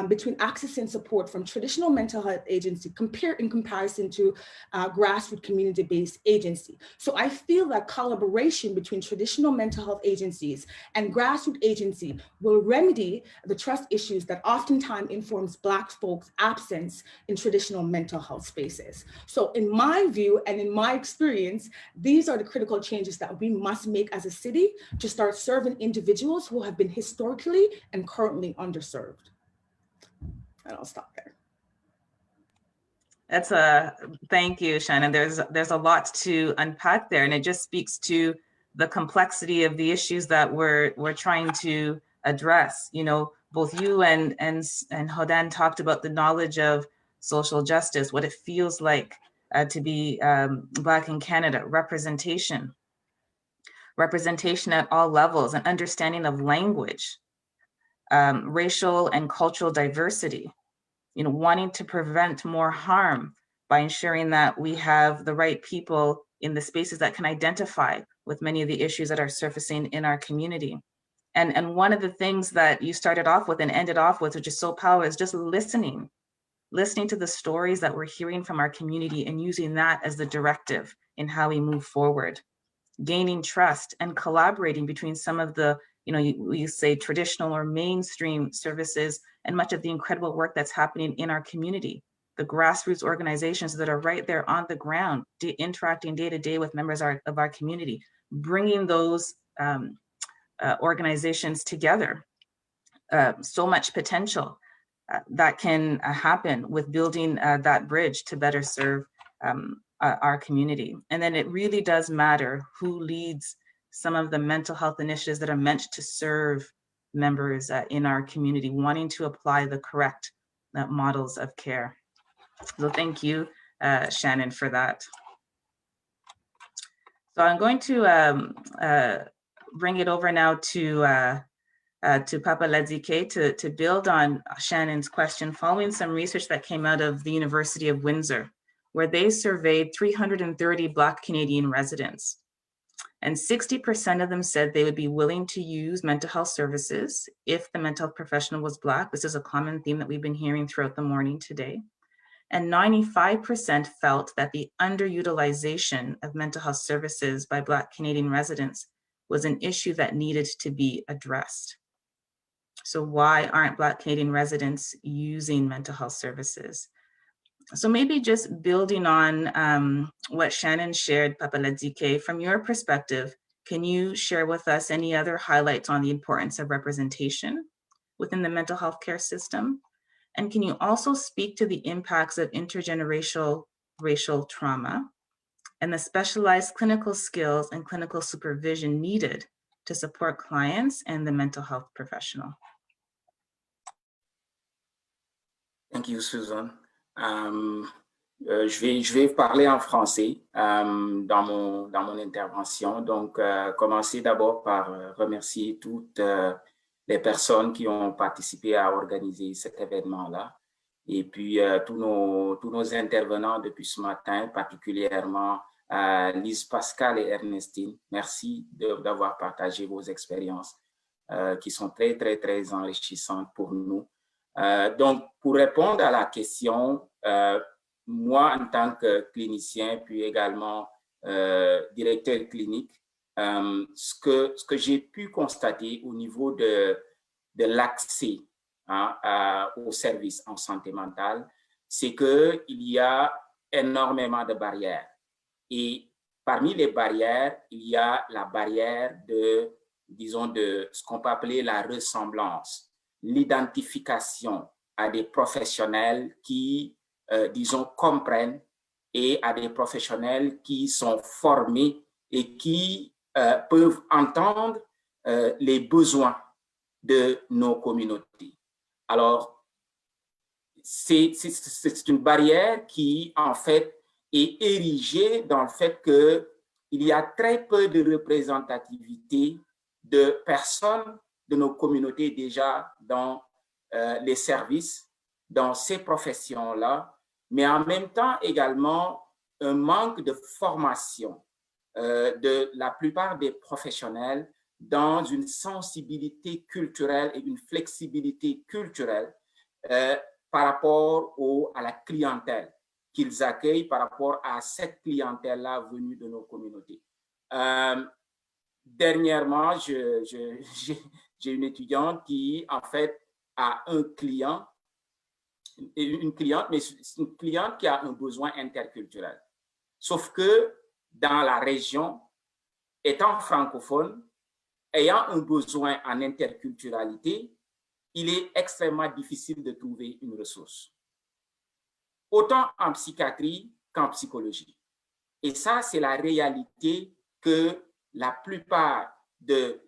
between accessing support from traditional mental health agency in comparison to grassroots community-based agency. So I feel that collaboration between traditional mental health agencies and grassroots agency will remedy the trust issues that often oftentimes informs Black folks' absence in traditional mental health spaces. So in my view and in my experience, these are the critical changes that we must make as a city to start serving individuals who have been historically and currently underserved. And I'll stop there. Thank you, Shannon. There's a lot to unpack there, and it just speaks to the complexity of the issues that we're trying to address. You know, both you and Hodan talked about the knowledge of social justice, what it feels like to be Black in Canada, representation at all levels, an understanding of language, racial and cultural diversity. You know, wanting to prevent more harm by ensuring that we have the right people in the spaces that can identify with many of the issues that are surfacing in our community. And one of the things that you started off with and ended off with, which is so powerful, is just listening to the stories that we're hearing from our community and using that as the directive in how we move forward, gaining trust and collaborating between some of the, you know, you say traditional or mainstream services and much of the incredible work that's happening in our community, the grassroots organizations that are right there on the ground, interacting day to day with members of our community, bringing those organizations together. So much potential that can happen with building that bridge to better serve our community. And then it really does matter who leads some of the mental health initiatives that are meant to serve members in our community, wanting to apply the correct models of care. So thank you, Shannon, for that. So I'm going to bring it over now to Papa Ladzike to build on Shannon's question, following some research that came out of the University of Windsor, where they surveyed 330 Black Canadian residents. And 60% of them said they would be willing to use mental health services if the mental health professional was Black. This is a common theme that we've been hearing throughout the morning today. And 95% felt that the underutilization of mental health services by Black Canadian residents was an issue that needed to be addressed. So why aren't Black Canadian residents using mental health services? So maybe just building on what Shannon shared, Papa Ladzike, from your perspective, can you share with us any other highlights on the importance of representation within the mental health care system? And can you also speak to the impacts of intergenerational racial trauma and the specialized clinical skills and clinical supervision needed to support clients and the mental health professional? Thank you, Susan. Je vais parler en français dans mon intervention. Donc, commencer d'abord par remercier toutes les personnes qui ont participé à organiser cet événement-là. Et puis, tous nos intervenants depuis ce matin, particulièrement Lis Pascal et Ernestine. Merci d'avoir partagé vos expériences qui sont très, très, très enrichissantes pour nous. Donc, pour répondre à la question, moi, en tant que clinicien, puis également directeur clinique, ce que j'ai pu constater au niveau de l'accès aux services en santé mentale, c'est qu'il y a énormément de barrières. Et parmi les barrières, il y a la barrière de, disons, de ce qu'on peut appeler la ressemblance, l'identification à des professionnels qui, disons, comprennent et à des professionnels qui sont formés et qui peuvent entendre les besoins de nos communautés. Alors, c'est une barrière qui, en fait, est érigée dans le fait qu'il y a très peu de représentativité de personnes de nos communautés déjà dans les services, dans ces professions-là, mais en même temps également un manque de formation de la plupart des professionnels dans une sensibilité culturelle et une flexibilité culturelle par rapport à la clientèle qu'ils accueillent, par rapport à cette clientèle-là venue de nos communautés. Dernièrement, j'ai une étudiante qui, en fait, à un client, une cliente, mais une cliente qui a un besoin interculturel. Sauf que dans la région, étant francophone, ayant un besoin en interculturalité, il est extrêmement difficile de trouver une ressource, autant en psychiatrie qu'en psychologie. Et ça, c'est la réalité que la plupart des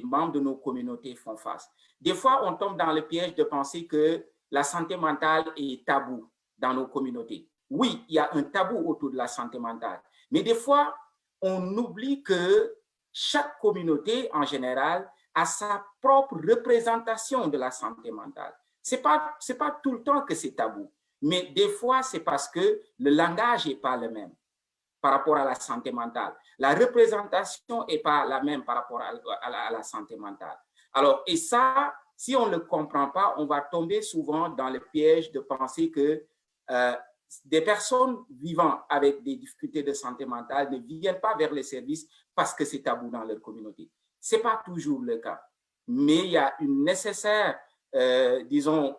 membres de nos communautés font face. Des fois, on tombe dans le piège de penser que la santé mentale est tabou dans nos communautés. Oui, il y a un tabou autour de la santé mentale, mais des fois, on oublie que chaque communauté, en général, a sa propre représentation de la santé mentale. C'est pas tout le temps que c'est tabou, mais des fois, c'est parce que le langage n'est pas le même par rapport à la santé mentale. La représentation n'est pas la même par rapport à la santé mentale. Alors, et ça, si on ne le comprend pas, on va tomber souvent dans le piège de penser que des personnes vivant avec des difficultés de santé mentale ne viennent pas vers les services parce que c'est tabou dans leur communauté. Ce n'est pas toujours le cas, mais il y a une nécessaire, disons,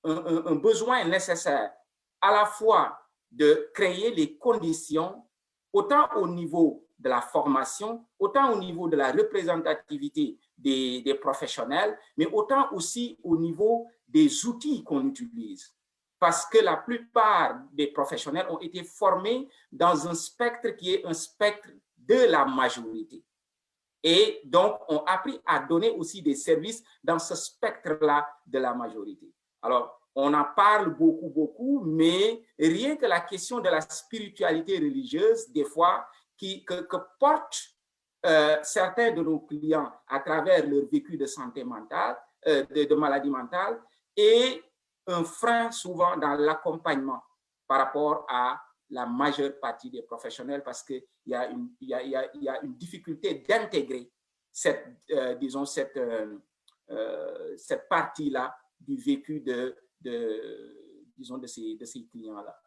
un besoin nécessaire à la fois de créer les conditions, autant au niveau de la formation, autant au niveau de la représentativité des professionnels, mais autant aussi au niveau des outils qu'on utilise. Parce que la plupart des professionnels ont été formés dans un spectre qui est un spectre de la majorité. Et donc, ont appris à donner aussi des services dans ce spectre-là de la majorité. Alors, on en parle beaucoup, mais rien que la question de la spiritualité religieuse, des fois, que portent certains de nos clients à travers leur vécu de santé mentale, de maladie mentale, et un frein souvent dans l'accompagnement par rapport à la majeure partie des professionnels parce qu'il y a une difficulté d'intégrer cette partie-là du vécu de ces clients-là.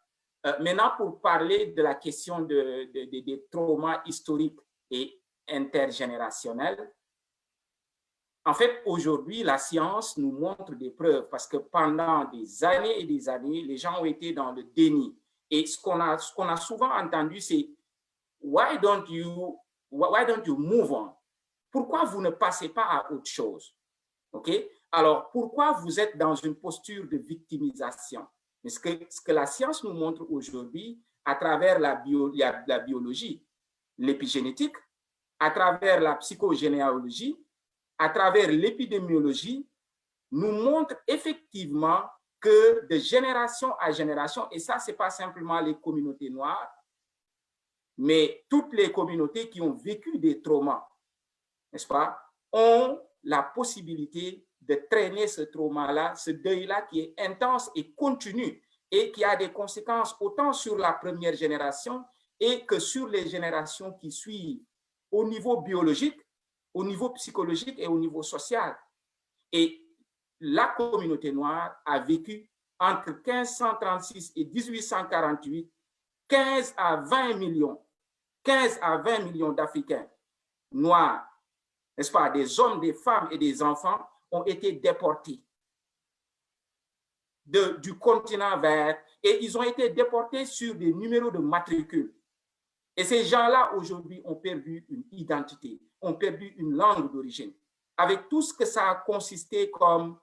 Maintenant, pour parler de la question des traumas historiques et intergénérationnels, en fait, aujourd'hui, la science nous montre des preuves parce que pendant des années et des années, les gens ont été dans le déni. Et ce qu'on a souvent entendu, c'est « Why don't you move on ?» Pourquoi vous ne passez pas à autre chose? Okay? Alors, pourquoi vous êtes dans une posture de victimisation? Mais ce que la science nous montre aujourd'hui, à travers la biologie, l'épigénétique, à travers la psychogénéalogie, à travers l'épidémiologie, nous montre effectivement que de génération à génération, et ça, ce n'est pas simplement les communautés noires, mais toutes les communautés qui ont vécu des traumas, n'est-ce pas, ont la possibilité de traîner ce trauma-là, ce deuil-là qui est intense et continu et qui a des conséquences autant sur la première génération et que sur les générations qui suivent au niveau biologique, au niveau psychologique et au niveau social. Et la communauté noire a vécu entre 1536 et 1848 15 à 20 millions d'Africains noirs, n'est-ce pas, des hommes, des femmes et des enfants ont été déportés du continent vers, et ils ont été déportés sur des numéros de matricule. Et ces gens-là, aujourd'hui, ont perdu une identité, ont perdu une langue d'origine, avec tout ce que ça a consisté comme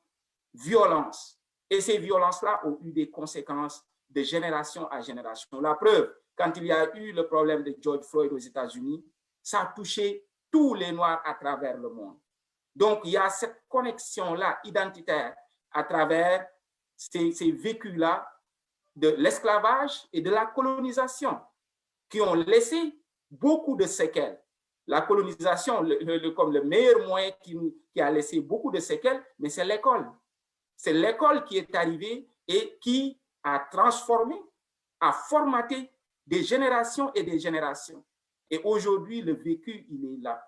violence. Et ces violences-là ont eu des conséquences de génération à génération. La preuve, quand il y a eu le problème de George Floyd aux États-Unis, ça a touché tous les Noirs à travers le monde. Donc, il y a cette connexion-là identitaire à travers ces vécus-là de l'esclavage et de la colonisation qui ont laissé beaucoup de séquelles. La colonisation, comme le meilleur moyen qui a laissé beaucoup de séquelles, mais c'est l'école. C'est l'école qui est arrivée et qui a transformé, a formaté des générations et des générations. Et aujourd'hui, le vécu, il est là.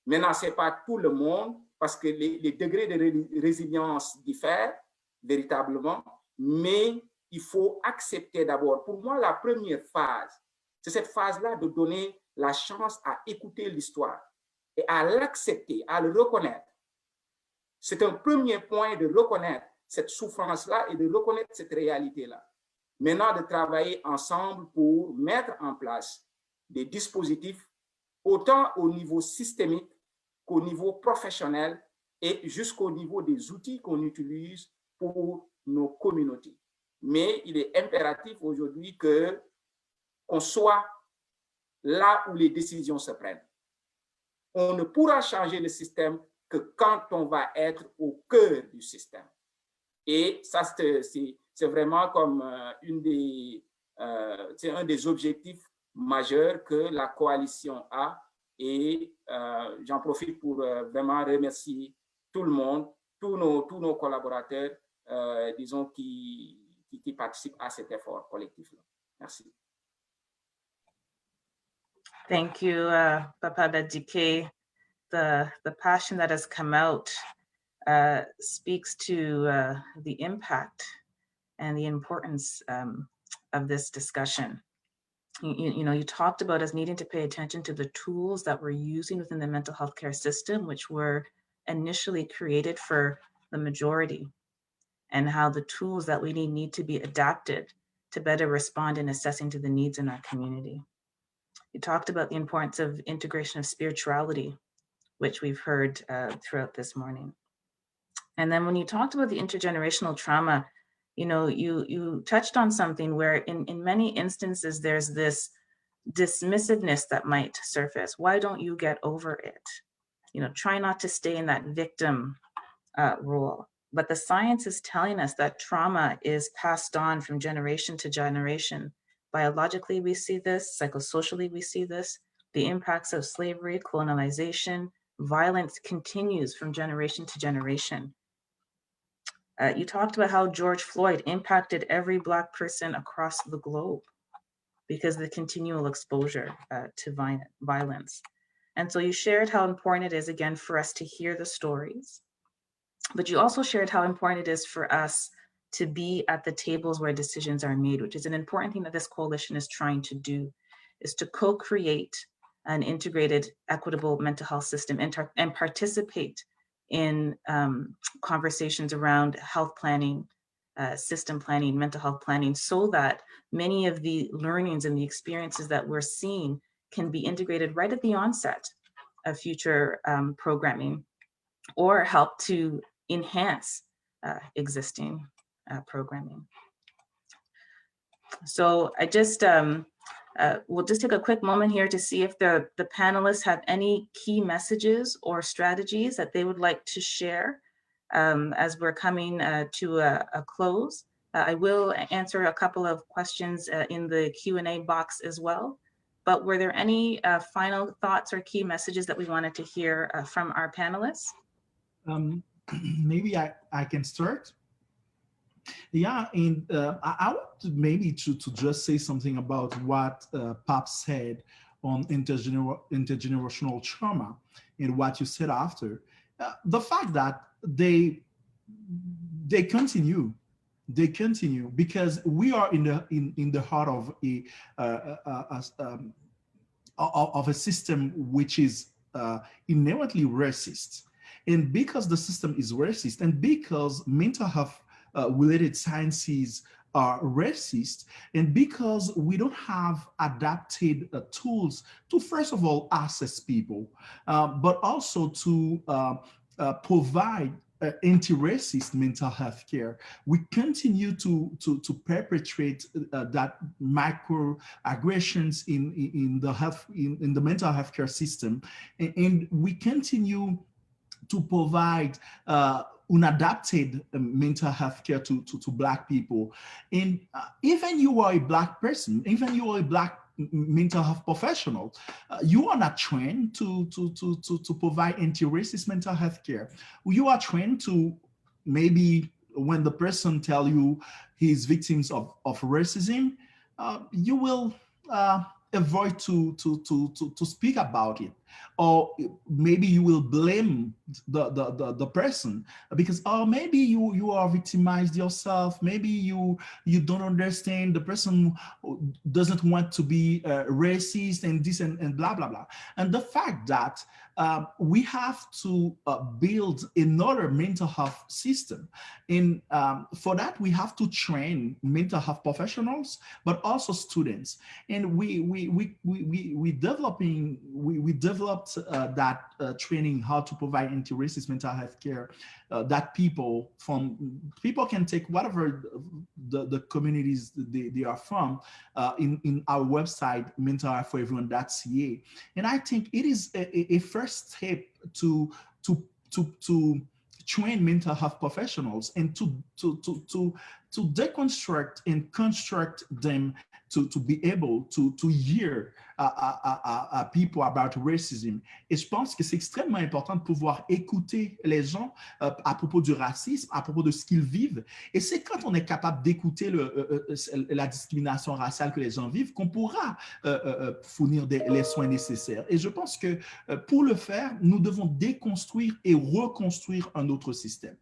Maintenant, ce n'est pas tout le monde, parce que les degrés de résilience diffèrent véritablement, mais il faut accepter d'abord. Pour moi, la première phase, c'est cette phase-là de donner la chance à écouter l'histoire et à l'accepter, à le reconnaître. c'est un premier point de reconnaître cette souffrance-là et de reconnaître cette réalité-là. Maintenant, de travailler ensemble pour mettre en place des dispositifs autant au niveau systémique qu'au niveau professionnel et jusqu'au niveau des outils qu'on utilise pour nos communautés. Mais il est impératif aujourd'hui qu'on soit là où les décisions se prennent. On ne pourra changer le système que quand on va être au cœur du système. Et ça, c'est vraiment comme c'est un des objectifs majeurs que la coalition a. Et j'en profite pour vraiment remercier tout le monde, tous nos collaborateurs, disons, qui participent à cet effort collectif-là. Merci. Thank you, Papa Dadike. The passion that has come out speaks to the impact and the importance of this discussion. You talked about us needing to pay attention to the tools that we're using within the mental health care system, which were initially created for the majority, and how the tools that we need to be adapted to better respond in assessing to the needs in our community. You talked about the importance of integration of spirituality, which we've heard throughout this morning. And then when you talked about the intergenerational trauma, you touched on something where in many instances, there's this dismissiveness that might surface. Why don't you get over it? Try not to stay in that victim role. But the science is telling us that trauma is passed on from generation to generation. Biologically, we see this. Psychosocially, we see this. The impacts of slavery, colonialization, violence continues from generation to generation. You talked about how George Floyd impacted every Black person across the globe because of the continual exposure to violence. And so you shared how important it is, again, for us to hear the stories, but you also shared how important it is for us to be at the tables where decisions are made, which is an important thing that this coalition is trying to do, is to co-create an integrated, equitable mental health system and participate in conversations around health planning, system planning, mental health planning, so that many of the learnings and the experiences that we're seeing can be integrated right at the onset of future programming, or help to enhance existing programming. So I just, we'll just take a quick moment here to see if the panelists have any key messages or strategies that they would like to share as we're coming to a close. I will answer a couple of questions in the Q&A box as well, but were there any final thoughts or key messages that we wanted to hear from our panelists? Maybe I can start. Yeah, and I want maybe to just say something about what Pap said on intergenerational trauma and what you said after. The fact that they continue because we are in the heart of a system which is inherently racist. And because the system is racist, and because mental health related sciences are racist, and because we don't have adapted tools to, first of all, assess people, but also to provide anti-racist mental health care, we continue to perpetrate that microaggressions in the mental health care system, and we continue to provide unadapted mental health care to Black people. And even you are a Black person, even you are a Black mental health professional, you are not trained to provide anti-racist mental health care. You are trained to, maybe when the person tell you he's victims of racism, you will avoid to speak about it. or maybe you will blame the person because, oh, maybe you are victimized yourself, maybe you don't understand, the person doesn't want to be racist and this and blah blah blah. And the fact that we have to build another mental health system, and for that we have to train mental health professionals but also students. And we developed that training, how to provide anti-racist mental health care, that people can take whatever the communities they are from, in our website mentalhealthforeveryone.ca. And I think it is a first step to train mental health professionals and to deconstruct and construct them to be able to hear people about racism. Et je pense que c'est extrêmement important de pouvoir écouter les gens à propos du racisme, à propos de ce qu'ils vivent. Et c'est quand on est capable d'écouter la discrimination raciale que les gens vivent qu'on pourra fournir les soins nécessaires. Et je pense que pour le faire, nous devons déconstruire et reconstruire un autre système.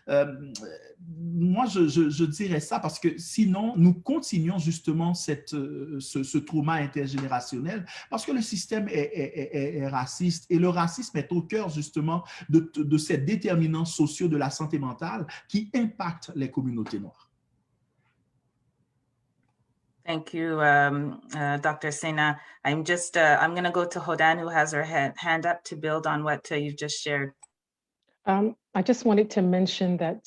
Moi, je dirais ça parce que sinon, nous continuons justement ce trauma intergénérationnel, parce que le système est raciste, et le racisme est au cœur justement de ces déterminants sociaux de la santé mentale qui impactent les communautés noires. Thank you, Dr. Sena. I'm going to go to Hodan, who has her hand up to build on what you've just shared. I just wanted to mention that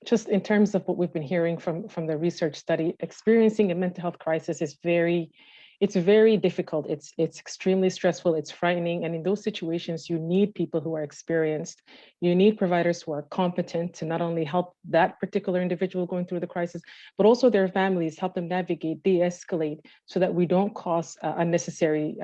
just in terms of what we've been hearing from the research study, experiencing a mental health crisis is very difficult. It's extremely stressful, it's frightening. And in those situations, you need people who are experienced. You need providers who are competent to not only help that particular individual going through the crisis, but also their families, help them navigate, de-escalate, so that we don't cause unnecessary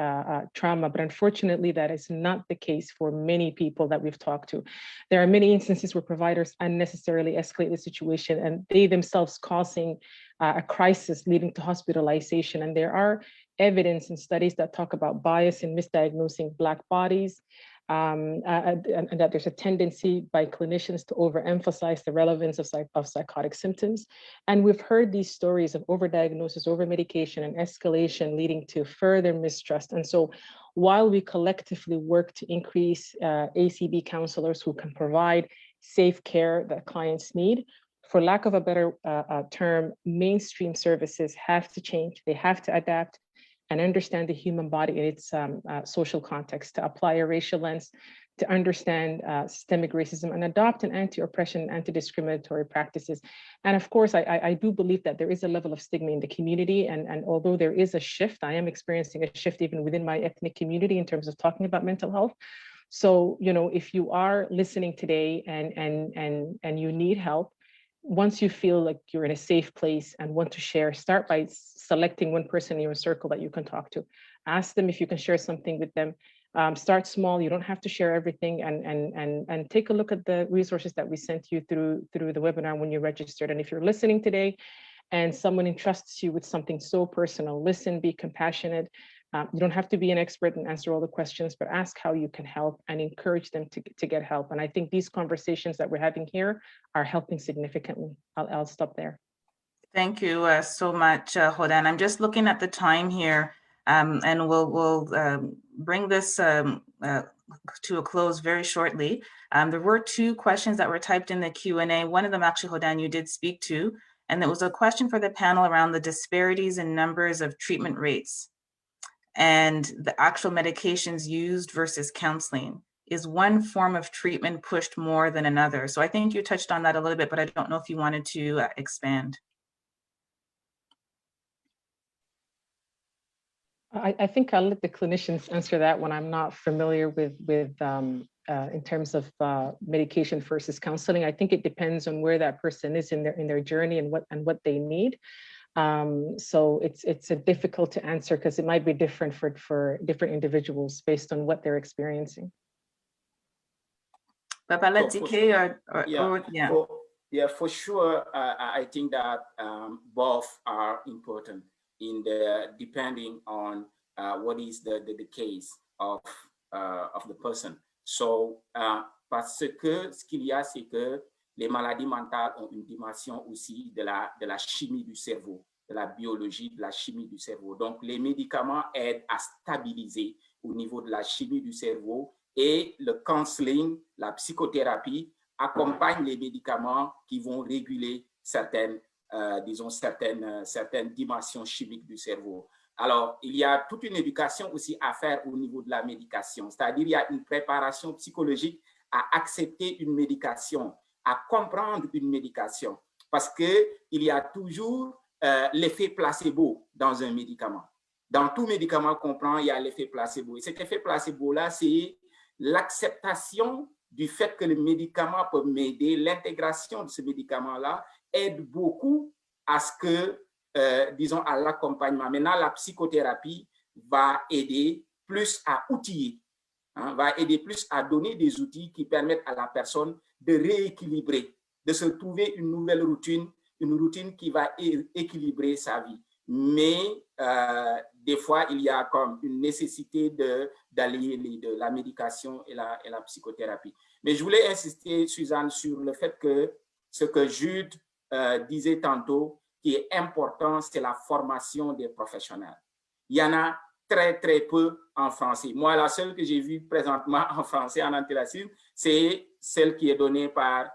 trauma. But unfortunately, that is not the case for many people that we've talked to. There are many instances where providers unnecessarily escalate the situation and they themselves causing a crisis leading to hospitalization. And there are evidence and studies that talk about bias in misdiagnosing Black bodies, and that there's a tendency by clinicians to overemphasize the relevance of psychotic symptoms. And we've heard these stories of overdiagnosis, overmedication, and escalation leading to further mistrust. And so while we collectively work to increase ACB counselors who can provide safe care that clients need, for lack of a better term, mainstream services have to change. They have to adapt and understand the human body in its social context, to apply a racial lens, to understand systemic racism, and adopt an anti-oppression, anti-discriminatory practices. And of course, I do believe that there is a level of stigma in the community. And although there is a shift, I am experiencing a shift even within my ethnic community in terms of talking about mental health. So, you know, if you are listening today and you need help, once you feel like you're in a safe place and want to share, start by selecting one person in your circle that you can talk to. Ask them if you can share something with them. Start small. You don't have to share everything, and take a look at the resources that we sent you through the webinar when you registered. And if you're listening today and someone entrusts you with something so personal, listen, be compassionate. You don't have to be an expert and answer all the questions, but ask how you can help and encourage them to get help. And I think these conversations that we're having here are helping significantly. I'll stop there. Thank you so much, Hodan. I'm just looking at the time here, and we'll bring this to a close very shortly. There were two questions that were typed in the Q&A. One of them, actually, Hodan, you did speak to, and it was a question for the panel around the disparities in numbers of treatment rates and the actual medications used versus counseling. Is one form of treatment pushed more than another? So I think you touched on that a little bit, but I don't know if you wanted to expand. I think I'll let the clinicians answer that one. I'm not familiar with in terms of medication versus counseling. I think it depends on where that person is in their journey and what they need. So it's difficult to answer because it might be different for different individuals based on what they're experiencing. Yeah, for sure. I think that both are important in depending on what is the case of of the person. So, parce que ce qu'il y a, c'est que les maladies mentales ont une dimension aussi de la chimie du cerveau, de la biologie, de la chimie du cerveau. Donc, les médicaments aident à stabiliser au niveau de la chimie du cerveau et le counseling, la psychothérapie, accompagne les médicaments qui vont réguler certaines, disons, certaines dimensions chimiques du cerveau. Alors, il y a toute une éducation aussi à faire au niveau de la médication, c'est-à-dire il y a une préparation psychologique à accepter une médication, à comprendre une médication, parce qu'il y a toujours l'effet placebo dans un médicament. Dans tout médicament qu'on prend, il y a l'effet placebo. Et cet effet placebo-là, c'est l'acceptation du fait que le médicament peut m'aider, l'intégration de ce médicament-là aide beaucoup à ce que, disons, à l'accompagnement. Maintenant, la psychothérapie va aider plus à outiller, hein, va aider plus à donner des outils qui permettent à la personne de rééquilibrer, de se trouver une nouvelle routine, une routine qui va équilibrer sa vie. Mais des fois, il y a comme une nécessité d'allier les deux, la médication et la psychothérapie. Mais je voulais insister, Suzanne, sur le fait que ce que Jude disait tantôt, qui est important, c'est la formation des professionnels. Il y en a très, très peu en français. Moi, la seule que j'ai vue présentement en français, en antiracisme, c'est celle qui est donnée par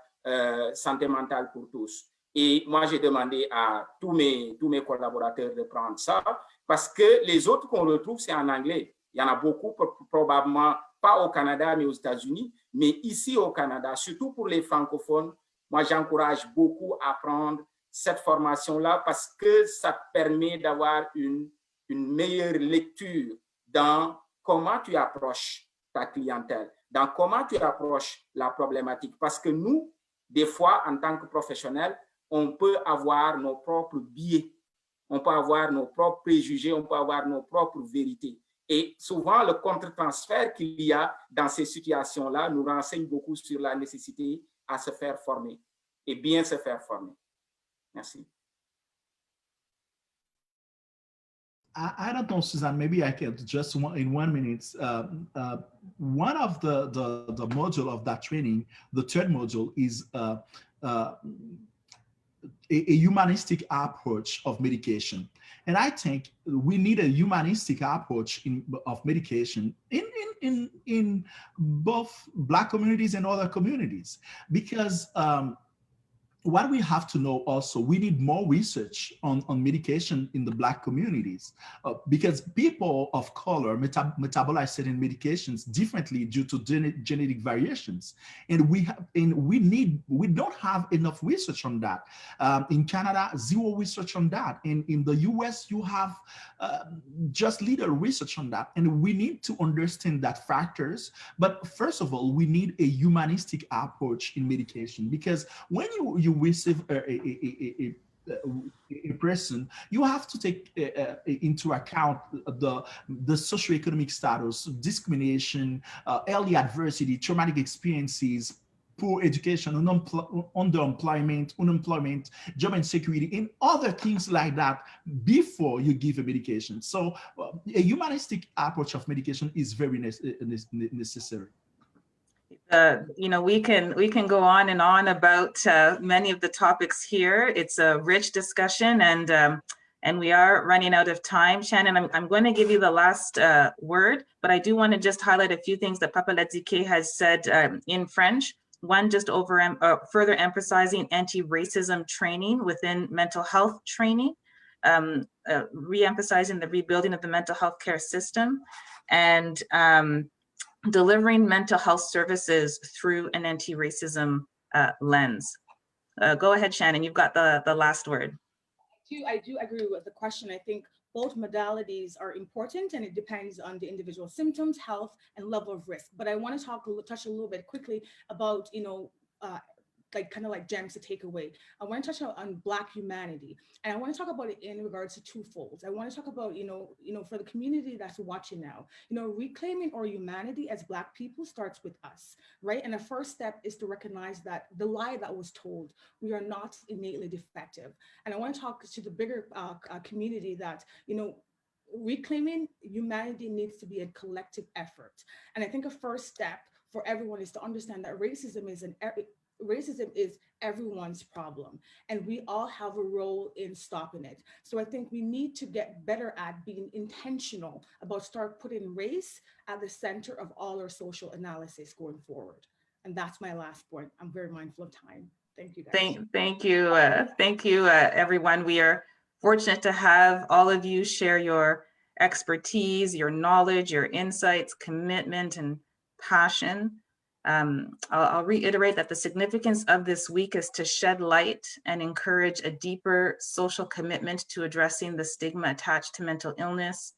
Santé mentale pour tous. Et moi, j'ai demandé à tous mes collaborateurs de prendre ça parce que les autres qu'on retrouve, c'est en anglais. Il y en a beaucoup, probablement pas au Canada, mais aux États-Unis. Mais ici au Canada, surtout pour les francophones, moi, j'encourage beaucoup à prendre cette formation-là parce que ça permet d'avoir une meilleure lecture dans comment tu approches ta clientèle, dans comment tu approches la problématique. Parce que nous, des fois, en tant que professionnels, on peut avoir nos propres biais, on peut avoir nos propres préjugés, on peut avoir nos propres vérités. Et souvent, le contre-transfert qu'il y a dans ces situations-là nous renseigne beaucoup sur la nécessité à se faire former et bien se faire former. Merci. I don't know, Suzanne, maybe I can just in 1 minute. One of the module of that training, the third module, is a humanistic approach of medication. And I think we need a humanistic approach of medication in both Black communities and other communities, because what we have to know also, we need more research on medication in the Black communities, because people of color metabolize certain medications differently due to genetic variations. And we don't have enough research on that. In Canada, zero research on that. And in the US, you have just little research on that. And we need to understand that factors. But first of all, we need a humanistic approach in medication, because when you receive a person, you have to take into account the socioeconomic status, discrimination, early adversity, traumatic experiences, poor education, underemployment, unemployment, job insecurity, and other things like that before you give a medication. So a humanistic approach of medication is very necessary. You know, we can go on and on about many of the topics here. It's a rich discussion, and we are running out of time. Shannon, I'm going to give you the last word, but I do want to just highlight a few things that Papa Ledzike has said in French. One, just further emphasizing anti-racism training within mental health training, re-emphasizing the rebuilding of the mental health care system, and delivering mental health services through an anti-racism lens. Go ahead, Shannon, you've got the last word. I do agree with the question. I think both modalities are important, and it depends on the individual symptoms, health, and level of risk. But I want to touch a little bit quickly about, you know, kind of like gems to take away. I want to touch on Black humanity, and I want to talk about it in regards to twofolds. I want to talk about, you know, for the community that's watching now, you know, reclaiming our humanity as Black people starts with us, right? And the first step is to recognize that the lie that was told, we are not innately defective. And I want to talk to the bigger community that, you know, reclaiming humanity needs to be a collective effort. And I think a first step for everyone is to understand that racism is everyone's problem, and we all have a role in stopping it. So I think we need to get better at being intentional about start putting race at the center of all our social analysis going forward. And that's my last point. I'm very mindful of time. Thank you, guys. Thank you, everyone. We are fortunate to have all of you share your expertise, your knowledge, your insights, commitment, and passion. I'll reiterate that the significance of this week is to shed light and encourage a deeper social commitment to addressing the stigma attached to mental illness,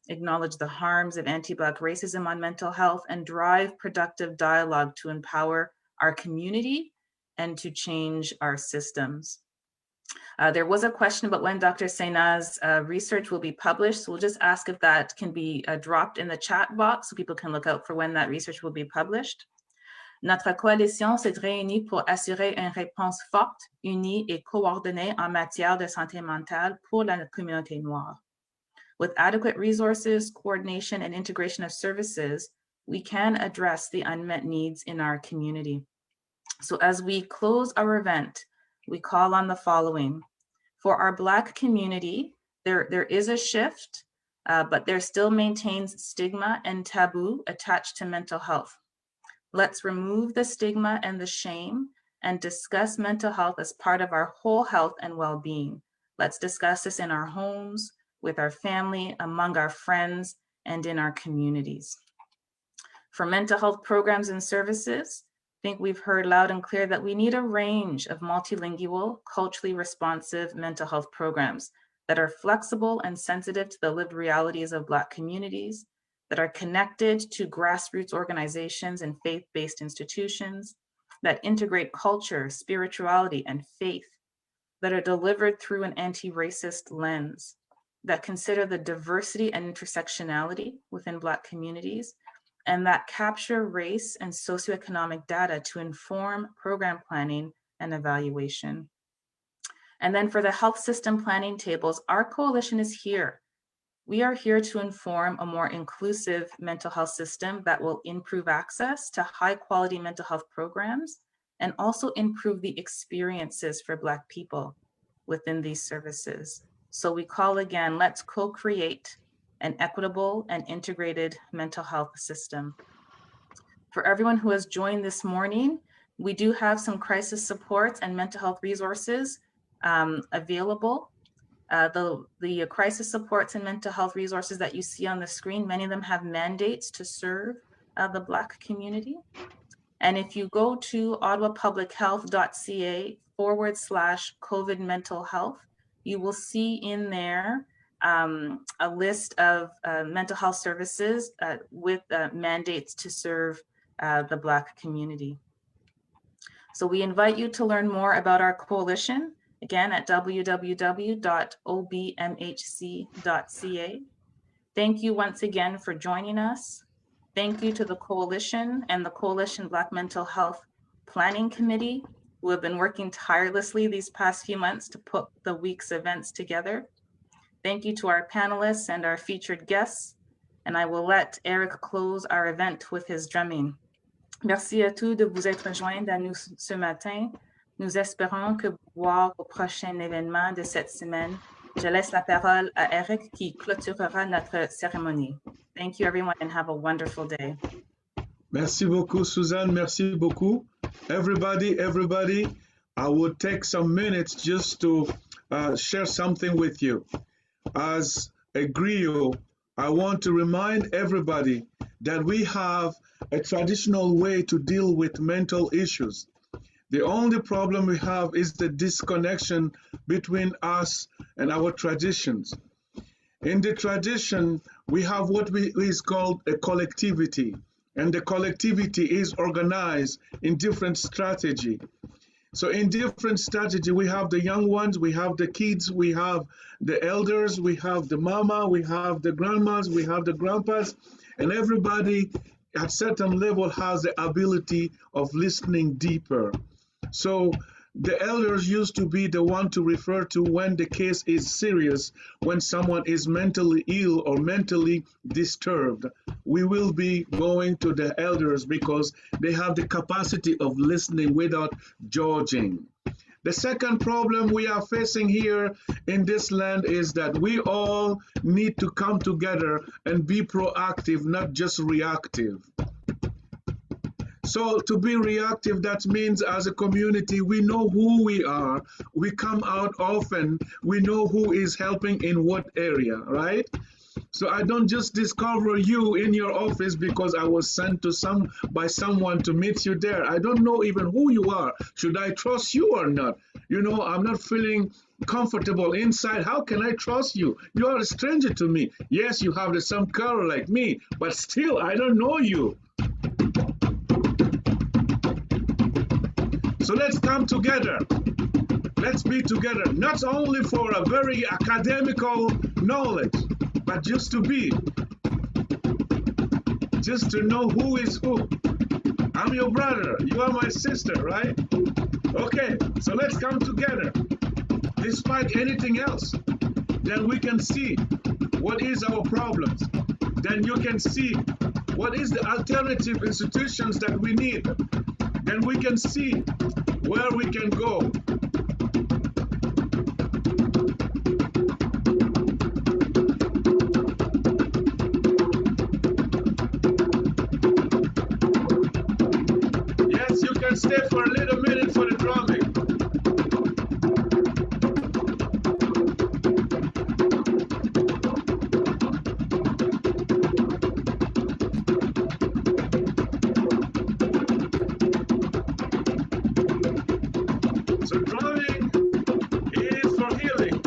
acknowledge the harms of anti-Black racism on mental health, and drive productive dialogue to empower our community and to change our systems. There was a question about when Dr. Sena's research will be published. So we'll just ask if that can be dropped in the chat box so people can look out for when that research will be published. Notre coalition s'est réunie pour assurer une réponse forte, unie et coordonnée en matière de santé mentale pour la communauté noire. With adequate resources, coordination, and integration of services, we can address the unmet needs in our community. So as we close our event, we call on the following. For our Black community, there is a shift, but there still maintains stigma and taboo attached to mental health. Let's remove the stigma and the shame and discuss mental health as part of our whole health and well-being. Let's discuss this in our homes, with our family, among our friends, and in our communities. For mental health programs and services, I think we've heard loud and clear that we need a range of multilingual, culturally responsive mental health programs that are flexible and sensitive to the lived realities of Black communities, that are connected to grassroots organizations and faith-based institutions, that integrate culture, spirituality, and faith, that are delivered through an anti-racist lens, that consider the diversity and intersectionality within Black communities, and that capture race and socioeconomic data to inform program planning and evaluation. And then for the health system planning tables, our coalition is here. We are here to inform a more inclusive mental health system that will improve access to high quality mental health programs and also improve the experiences for Black people within these services. So we call again, let's co-create an equitable and integrated mental health system. For everyone who has joined this morning, we do have some crisis supports and mental health resources available. The crisis supports and mental health resources that you see on the screen, many of them have mandates to serve the Black community. And if you go to ottawapublichealth.ca/COVID mental health, you will see in there a list of mental health services with mandates to serve the Black community. So we invite you to learn more about our coalition, again, at www.obmhc.ca. Thank you once again for joining us. Thank you to the coalition and the Coalition Black Mental Health Planning Committee, who have been working tirelessly these past few months to put the week's events together. Thank you to our panelists and our featured guests. And I will let Eric close our event with his drumming. Merci à tous de vous être joints à nous ce matin. Nous espérons que vous voir au prochain événement de cette semaine. Je laisse la parole à Eric qui clôturera notre cérémonie. Thank you everyone and have a wonderful day. Merci beaucoup, Suzanne. Merci beaucoup. Everybody, I will take some minutes just to share something with you. As a griot, I want to remind everybody that we have a traditional way to deal with mental issues. The only problem we have is the disconnection between us and our traditions. In the tradition, we have what is called a collectivity, and the collectivity is organized in different strategy. So in different strategy, we have the young ones, we have the kids, we have the elders, we have the mama, we have the grandmas, we have the grandpas, and everybody at certain level has the ability of listening deeper. So The elders used to be the one to refer to when the case is serious, when someone is mentally ill or mentally disturbed. We will be going to the elders because they have the capacity of listening without judging. The second problem we are facing here in this land is that we all need to come together and be proactive, not just reactive. So to be reactive, that means as a community, we know who we are. We come out often. We know who is helping in what area, right? So I don't just discover you in your office because I was sent to by someone to meet you there. I don't know even who you are. Should I trust you or not? You know, I'm not feeling comfortable inside. How can I trust you? You are a stranger to me. Yes, you have the same color like me, but still, I don't know you. So let's come together. Let's be together, not only for a very academical knowledge, but just to be, just to know who is who. I'm your brother, you are my sister, right? Okay, so let's come together. Despite anything else, then we can see what is our problems. Then you can see what is the alternative institutions that we need. Then we can see where we can go. Yes, you can stay for a little minute for the drumming. So drumming is for healing.